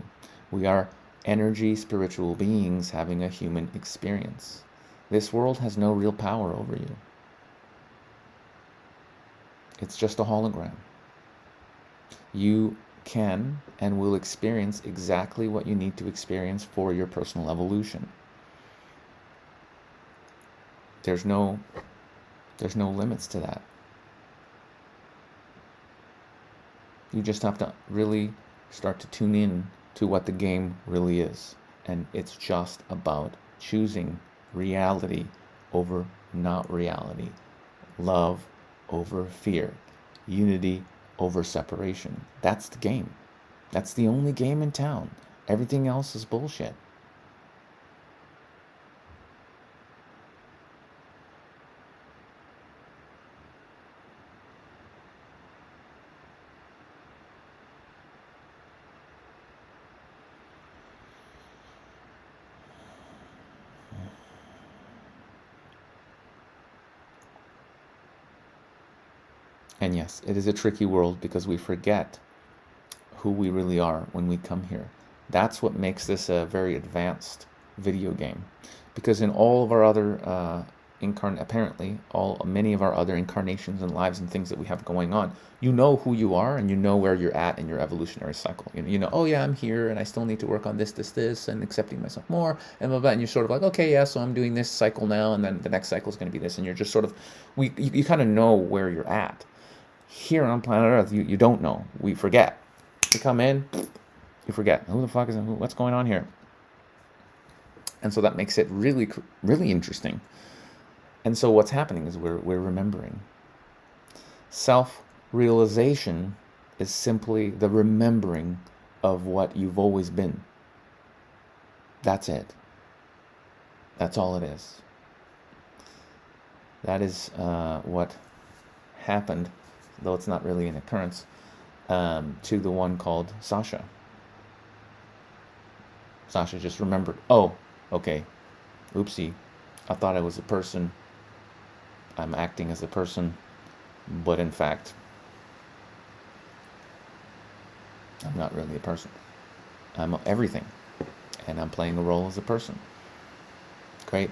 We are energy, spiritual beings having a human experience. This world has no real power over you. It's just a hologram. You can and will experience exactly what you need to experience for your personal evolution. There's no limits to that. You just have to really start to tune in to what the game really is. And it's just about choosing reality over not reality. Love over fear. Unity over separation. That's the game. That's the only game in town. Everything else is bullshit. And yes, it is a tricky world because we forget who we really are when we come here. That's what makes this a very advanced video game. Because in all of our other apparently many of our other incarnations and lives and things that we have going on, you know who you are and you know where you're at in your evolutionary cycle. You know, oh yeah, I'm here and I still need to work on this, and accepting myself more, and blah, blah, and you're sort of like, okay, yeah, so I'm doing this cycle now, and then the next cycle is going to be this, and you're just sort of, you kind of know where you're at. Here on planet Earth, you don't know. We forget. You come in, you forget. Who the fuck is, what's going on here? And so that makes it really, really interesting. And so what's happening is we're remembering. Self-realization is simply the remembering of what you've always been. That's it. That's all it is. That is what happened, though it's not really an occurrence, to the one called Sasha. Sasha just remembered, oh, okay, oopsie, I thought I was a person. I'm acting as a person, but in fact, I'm not really a person. I'm everything, and I'm playing a role as a person. Great.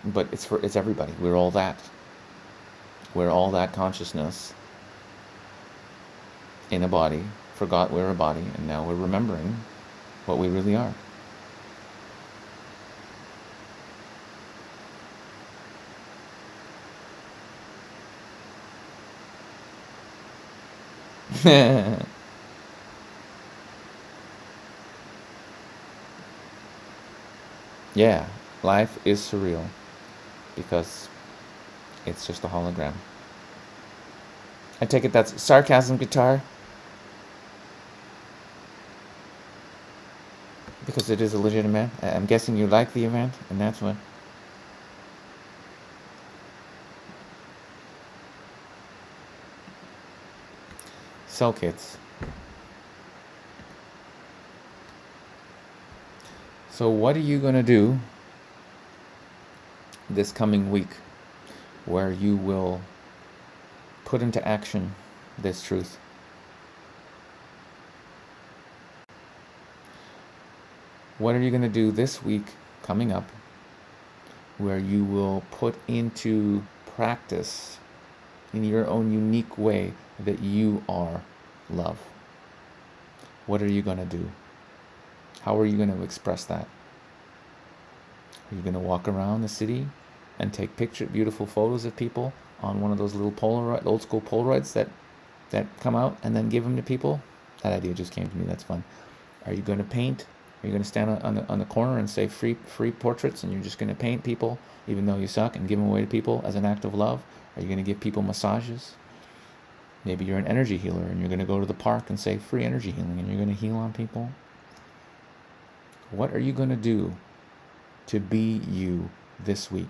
But it's everybody. We're all that. We're all that consciousness in a body, forgot we're a body, and now we're remembering what we really are. Yeah, life is surreal because it's just a hologram. I take it that's sarcasm, guitar, because it is a legitimate. I'm guessing you like the event, and that's what. Cell kits. So what are you going to do this coming week where you will put into action this truth? What are you going to do this week coming up where you will put into practice in your own unique way that you are love? What are you going to do? How are you going to express that? Are you going to walk around the city and take beautiful photos of people on one of those little old school Polaroids that come out and then give them to people? That idea just came to me. That's fun. Are you going to paint? Are you going to stand on the corner and say free portraits, and you're just going to paint people even though you suck and give them away to people as an act of love? Are you going to give people massages? Maybe you're an energy healer and you're going to go to the park and say free energy healing, and you're going to heal on people. What are you going to do to be you this week?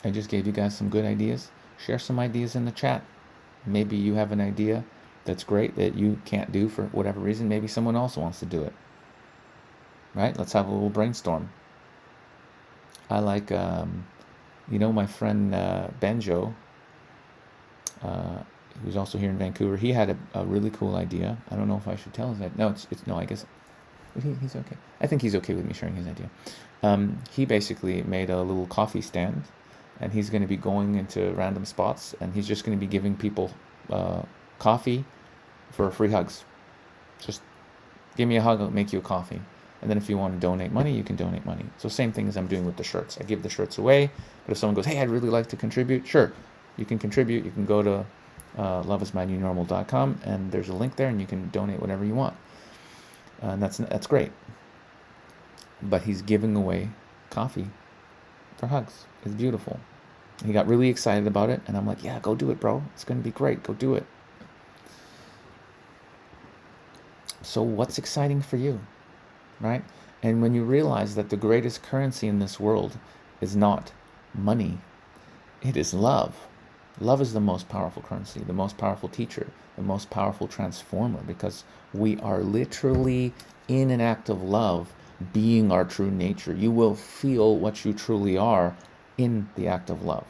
I just gave you guys some good ideas. Share some ideas in the chat. Maybe you have an idea that's great that you can't do for whatever reason. Maybe someone else wants to do it. Right? Let's have a little brainstorm. I like, my friend Benjo, who's also here in Vancouver. He had a really cool idea. I don't know if I should tell his idea. No, I guess he's okay. I think he's okay with me sharing his idea. He basically made a little coffee stand, and he's going to be going into random spots, and he's just going to be giving people coffee for free hugs. Just give me a hug, I'll make you a coffee. And then if you want to donate money, you can donate money. So same thing as I'm doing with the shirts. I give the shirts away, but if someone goes, hey, I'd really like to contribute, sure, you can contribute. You can go to loveismynewnormal.com, and there's a link there, and you can donate whatever you want. And that's great. But he's giving away coffee for hugs. It's beautiful. He got really excited about it, and I'm like, yeah, go do it, bro. It's going to be great. Go do it. So what's exciting for you, right? And when you realize that the greatest currency in this world is not money, it is love. Love is the most powerful currency, the most powerful teacher, the most powerful transformer, because we are literally in an act of love, being our true nature. You will feel what you truly are in the act of love.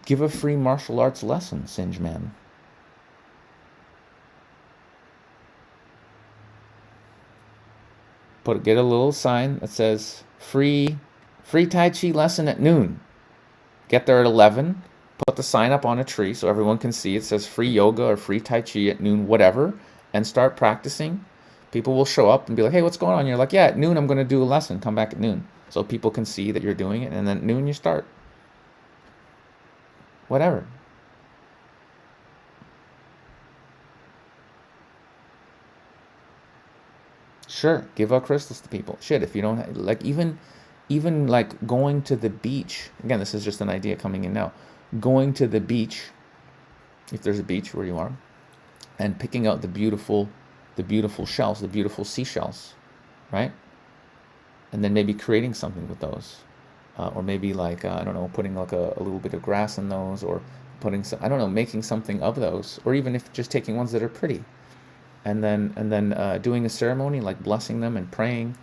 Give a free martial arts lesson, Singe Man. Get a little sign that says free Tai Chi lesson at noon. Get there at 11. Put the sign up on a tree so everyone can see. It says free yoga or free Tai Chi at noon, whatever, and start practicing. People will show up and be like, hey, what's going on? You're like, yeah, at noon I'm going to do a lesson. Come back at noon. So people can see that you're doing it, and then at noon you start. Whatever. Sure, give out crystals to people. Shit, if you don't like, even like going to the beach. Again, this is just an idea coming in now. Going to the beach, if there's a beach where you are, and picking out the beautiful shells, the beautiful seashells, right? And then maybe creating something with those, or maybe like I don't know, putting like a little bit of grass in those, or putting some, I don't know, making something of those, or even if just taking ones that are pretty. And then doing a ceremony like blessing them and praying,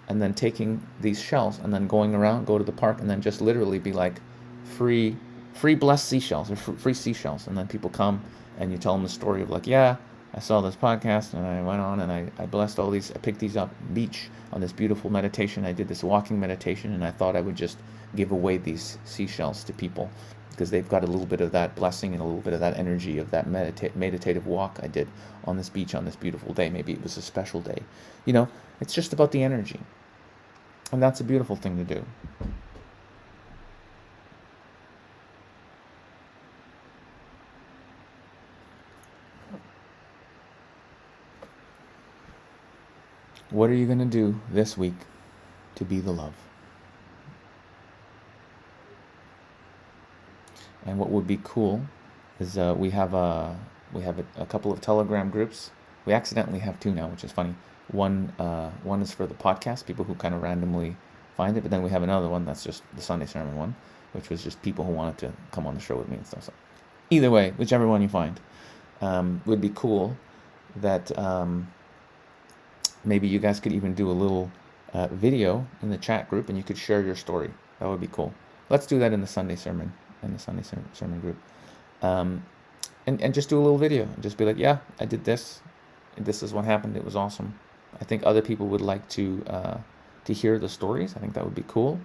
and then taking these shells and then going around, go to the park, and then just literally be like, free blessed seashells or free seashells, and then people come and you tell them the story of like, yeah, I saw this podcast and I went on and I blessed all these, I picked these up beach on this beautiful meditation. I did this walking meditation, and I thought I would just give away these seashells to people, because they've got a little bit of that blessing and a little bit of that energy of that meditative walk I did on this beach on this beautiful day. Maybe it was a special day. You know, it's just about the energy. And that's a beautiful thing to do. What are you going to do this week to be the love? And what would be cool is we have a couple of Telegram groups. We accidentally have two now, which is funny. One is for the podcast, people who kind of randomly find it, but then we have another one that's just the Sunday sermon one, which was just people who wanted to come on the show with me and stuff. So either way, whichever one you find, would be cool. That maybe you guys could even do a little video in the chat group, and you could share your story. That would be cool. Let's do that in the Sunday sermon. In the Sunday sermon group, and just do a little video and just be like, yeah, I did this, and this is what happened. It was awesome. I think other people would like to hear the stories. I think that would be cool.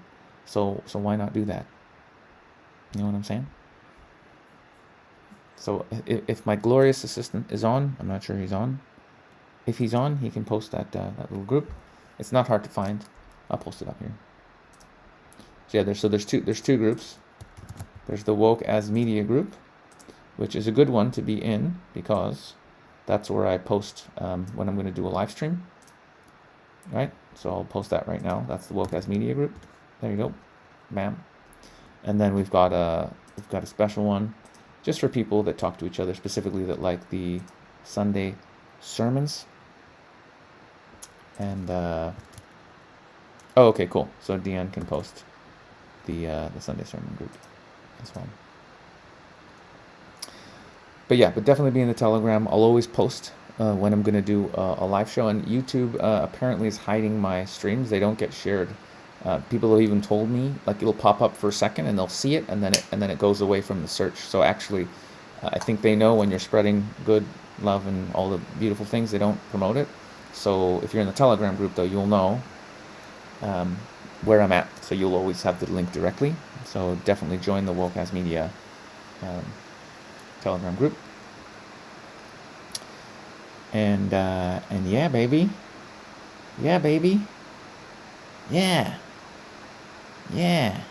So why not do that? You know what I'm saying? So if my glorious assistant is on, I'm not sure he's on. If he's on, he can post that little group. It's not hard to find. I'll post it up here. So yeah, there's two groups. There's the Woke as Media group, which is a good one to be in, because that's where I post when I'm going to do a live stream. Right? So I'll post that right now. That's the Woke as Media group. There you go. Bam. And then we've got a special one just for people that talk to each other, specifically that like the Sunday sermons. And oh, okay, cool. So Deanne can post the Sunday sermon group as well. But yeah, but definitely be in the Telegram. I'll always post when I'm going to do a live show. And YouTube apparently is hiding my streams. They don't get shared. People have even told me, like, it'll pop up for a second and they'll see it, and then it goes away from the search. So actually, I think they know when you're spreading good love and all the beautiful things, they don't promote it. So if you're in the Telegram group, though, you'll know where I'm at. So you'll always have the link directly. So definitely join the Woke as Media Telegram group. And yeah, baby. Yeah, baby. Yeah. Yeah.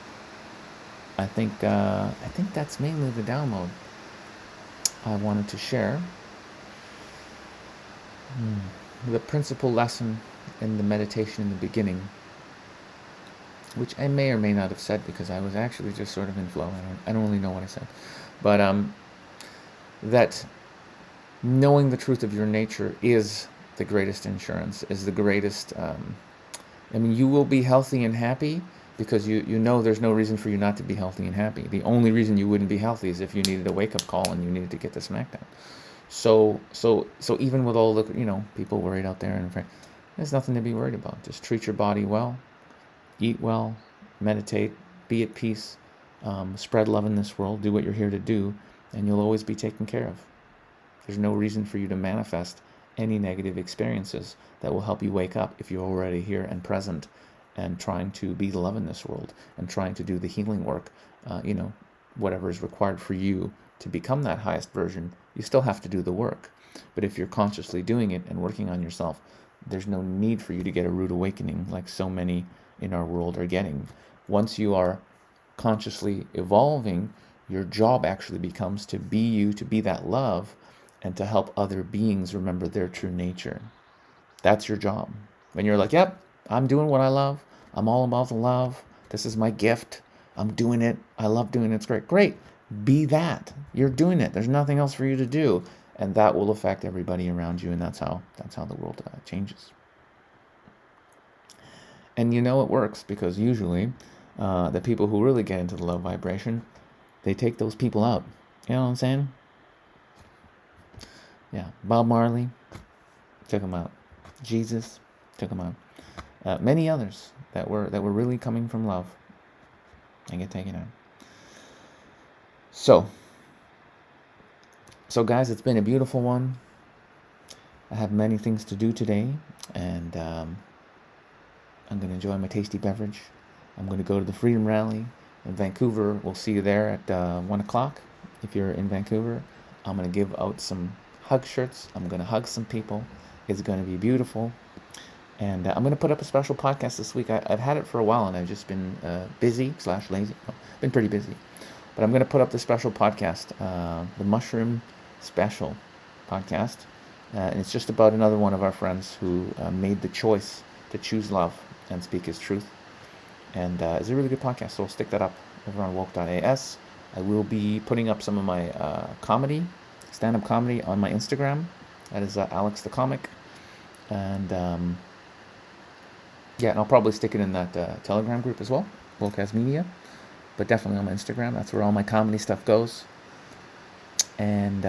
I think that's mainly the download I wanted to share. The principal lesson in the meditation in the beginning, which I may or may not have said, because I was actually just sort of in flow. I don't really know what I said. But that knowing the truth of your nature is the greatest insurance, is the greatest... I mean, you will be healthy and happy because you know there's no reason for you not to be healthy and happy. The only reason you wouldn't be healthy is if you needed a wake-up call and you needed to get the smackdown. So even with all the, people worried out there, and there's nothing to be worried about. Just treat your body well, eat well, meditate, be at peace, Spread love in this world. Do what you're here to do, and you'll always be taken care of. There's no reason for you to manifest any negative experiences that will help you wake up if you're already here and present and trying to be the love in this world and trying to do the healing work, whatever is required for you to become that highest version. You still have to do the work. But if you're consciously doing it and working on yourself, there's no need for you to get a rude awakening like so many in our world are getting. Once you are consciously evolving, your job actually becomes to be you, to be that love, and to help other beings remember their true nature. That's your job. When you're like, yep, I'm doing what I love. I'm all about the love. This is my gift. I'm doing it. I love doing it. It's great. Great. Be that. You're doing it. There's nothing else for you to do. And that will affect everybody around you. And that's how the world changes. And it works because usually the people who really get into the love vibration, they take those people out. You know what I'm saying? Yeah. Bob Marley took him out. Jesus took him out. Many others that were really coming from love and get taken out. So guys, it's been a beautiful one. I have many things to do today, and I'm going to enjoy my tasty beverage. I'm going to go to the Freedom Rally in Vancouver. We'll see you there at 1 o'clock if you're in Vancouver. I'm going to give out some hug shirts. I'm going to hug some people. It's going to be beautiful. And I'm going to put up a special podcast this week. I've had it for a while, and I've just been busy/lazy. Been pretty busy. But I'm going to put up the special podcast, the Mushroom Special podcast. And it's just about another one of our friends who made the choice to choose love and speak his truth. And it's a really good podcast, so I'll stick that up over on woke.as. I will be putting up some of my stand-up comedy on my Instagram. That is Alex the Comic. And and I'll probably stick it in that Telegram group as well, Woke as Media. But definitely on my Instagram. That's where all my comedy stuff goes. And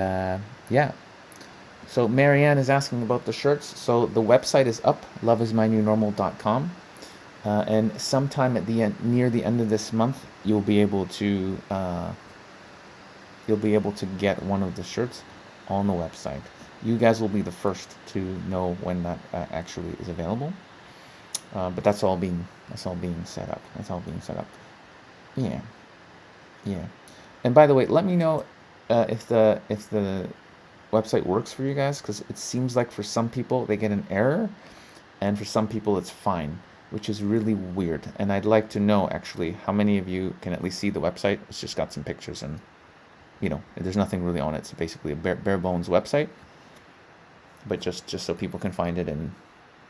So Marianne is asking about the shirts. So the website is up, loveismynewnormal.com. And sometime at the end, near the end of this month, you'll be able to get one of the shirts on the website. You guys will be the first to know when that actually is available. But that's all being set up. Yeah. And by the way, let me know if the website works for you guys, because it seems like for some people they get an error, and for some people it's fine, which is really weird. And I'd like to know actually how many of you can at least see the website. It's just got some pictures, and there's nothing really on it. It's basically a bare bones website, but just so people can find it and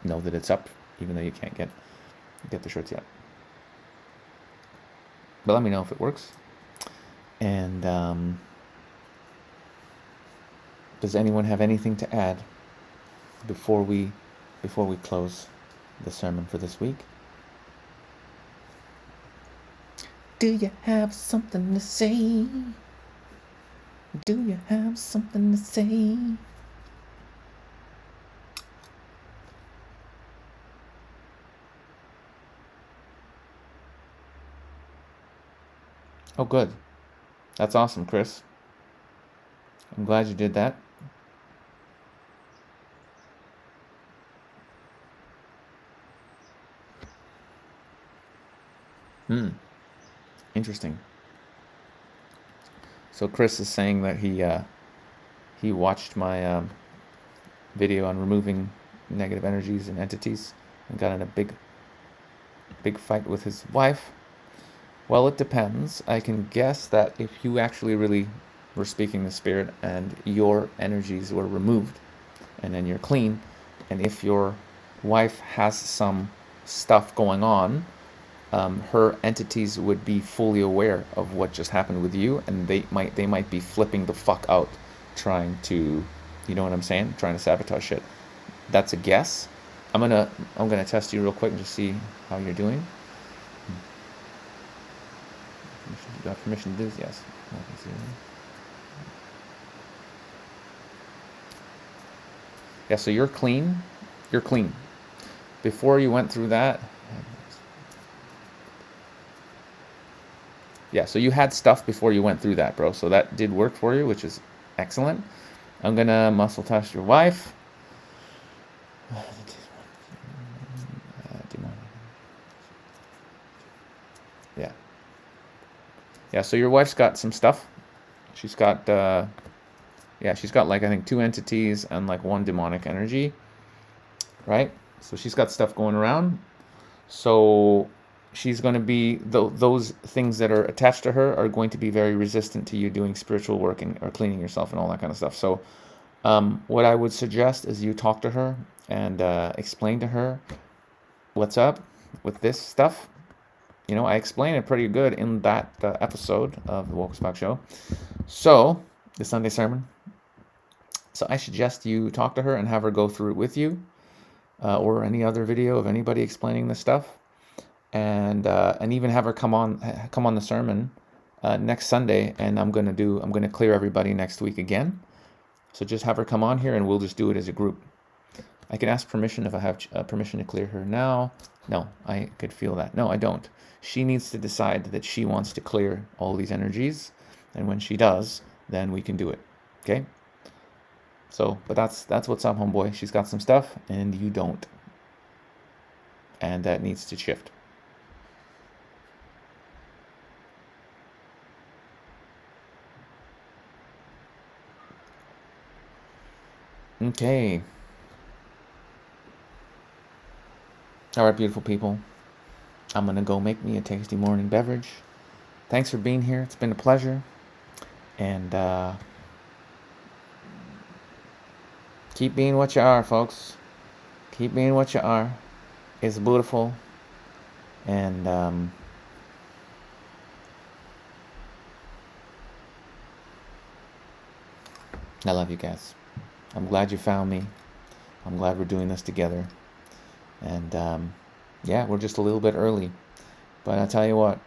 know that it's up, even though you can't get the shirts yet. But let me know if it works. And does anyone have anything to add before we close the sermon for this week? Do you have something to say? Do you have something to say? Oh, good. That's awesome, Chris. I'm glad you did that. Interesting. So Chris is saying that he watched my video on removing negative energies and entities and got in a big fight with his wife. Well, it depends. I can guess that if you actually really were speaking the spirit and your energies were removed and then you're clean, and if your wife has some stuff going on, her entities would be fully aware of what just happened with you, and they might be flipping the fuck out, trying to, you know what I'm saying, trying to sabotage shit. That's a guess. I'm gonna test you real quick and just see how you're doing. You got permission to do this? Yes. Yeah, so you're clean. You're clean. Before you went through that, Yeah, so you had stuff before you went through that, bro. So that did work for you, which is excellent. I'm gonna muscle test your wife. Yeah. Yeah, so your wife's got some stuff. She's got, she's got like, I think 2 entities and like 1 demonic energy, right? So she's got stuff going around. So she's going to be, those things that are attached to her are going to be very resistant to you doing spiritual work or cleaning yourself and all that kind of stuff. So what I would suggest is you talk to her and explain to her what's up with this stuff. You know, I explain it pretty good in that episode of the Woke Spock Show. So, the Sunday sermon. So I suggest you talk to her and have her go through it with you, or any other video of anybody explaining this stuff, and even have her come on the sermon next Sunday, and I'm gonna clear everybody next week again. So just have her come on here, and we'll just do it as a group. I can ask permission if I have permission to clear her now. No, I could feel that. No, I don't. She needs to decide that she wants to clear all these energies, and when she does, then we can do it. Okay? So, but that's what's up, homeboy. She's got some stuff, and you don't. And that needs to shift. Okay. All right, beautiful people. I'm going to go make me a tasty morning beverage. Thanks for being here. It's been a pleasure. And keep being what you are, folks. Keep being what you are. It's beautiful. And I love you guys. I'm glad you found me. I'm glad we're doing this together. And we're just a little bit early. But I'll tell you what,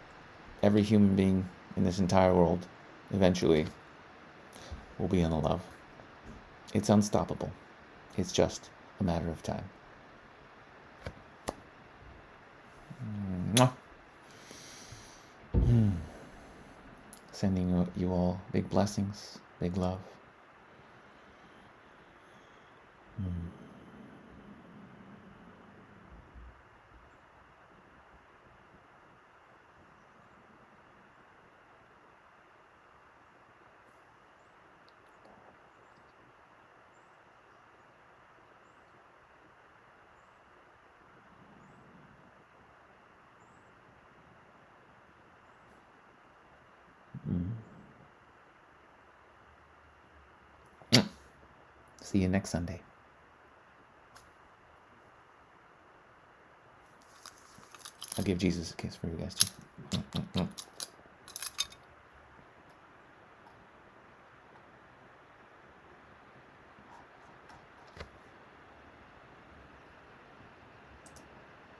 every human being in this entire world eventually will be in the love. It's unstoppable. It's just a matter of time. Mwah. Sending you all big blessings, big love. See you next Sunday. I'll give Jesus a kiss for you guys too.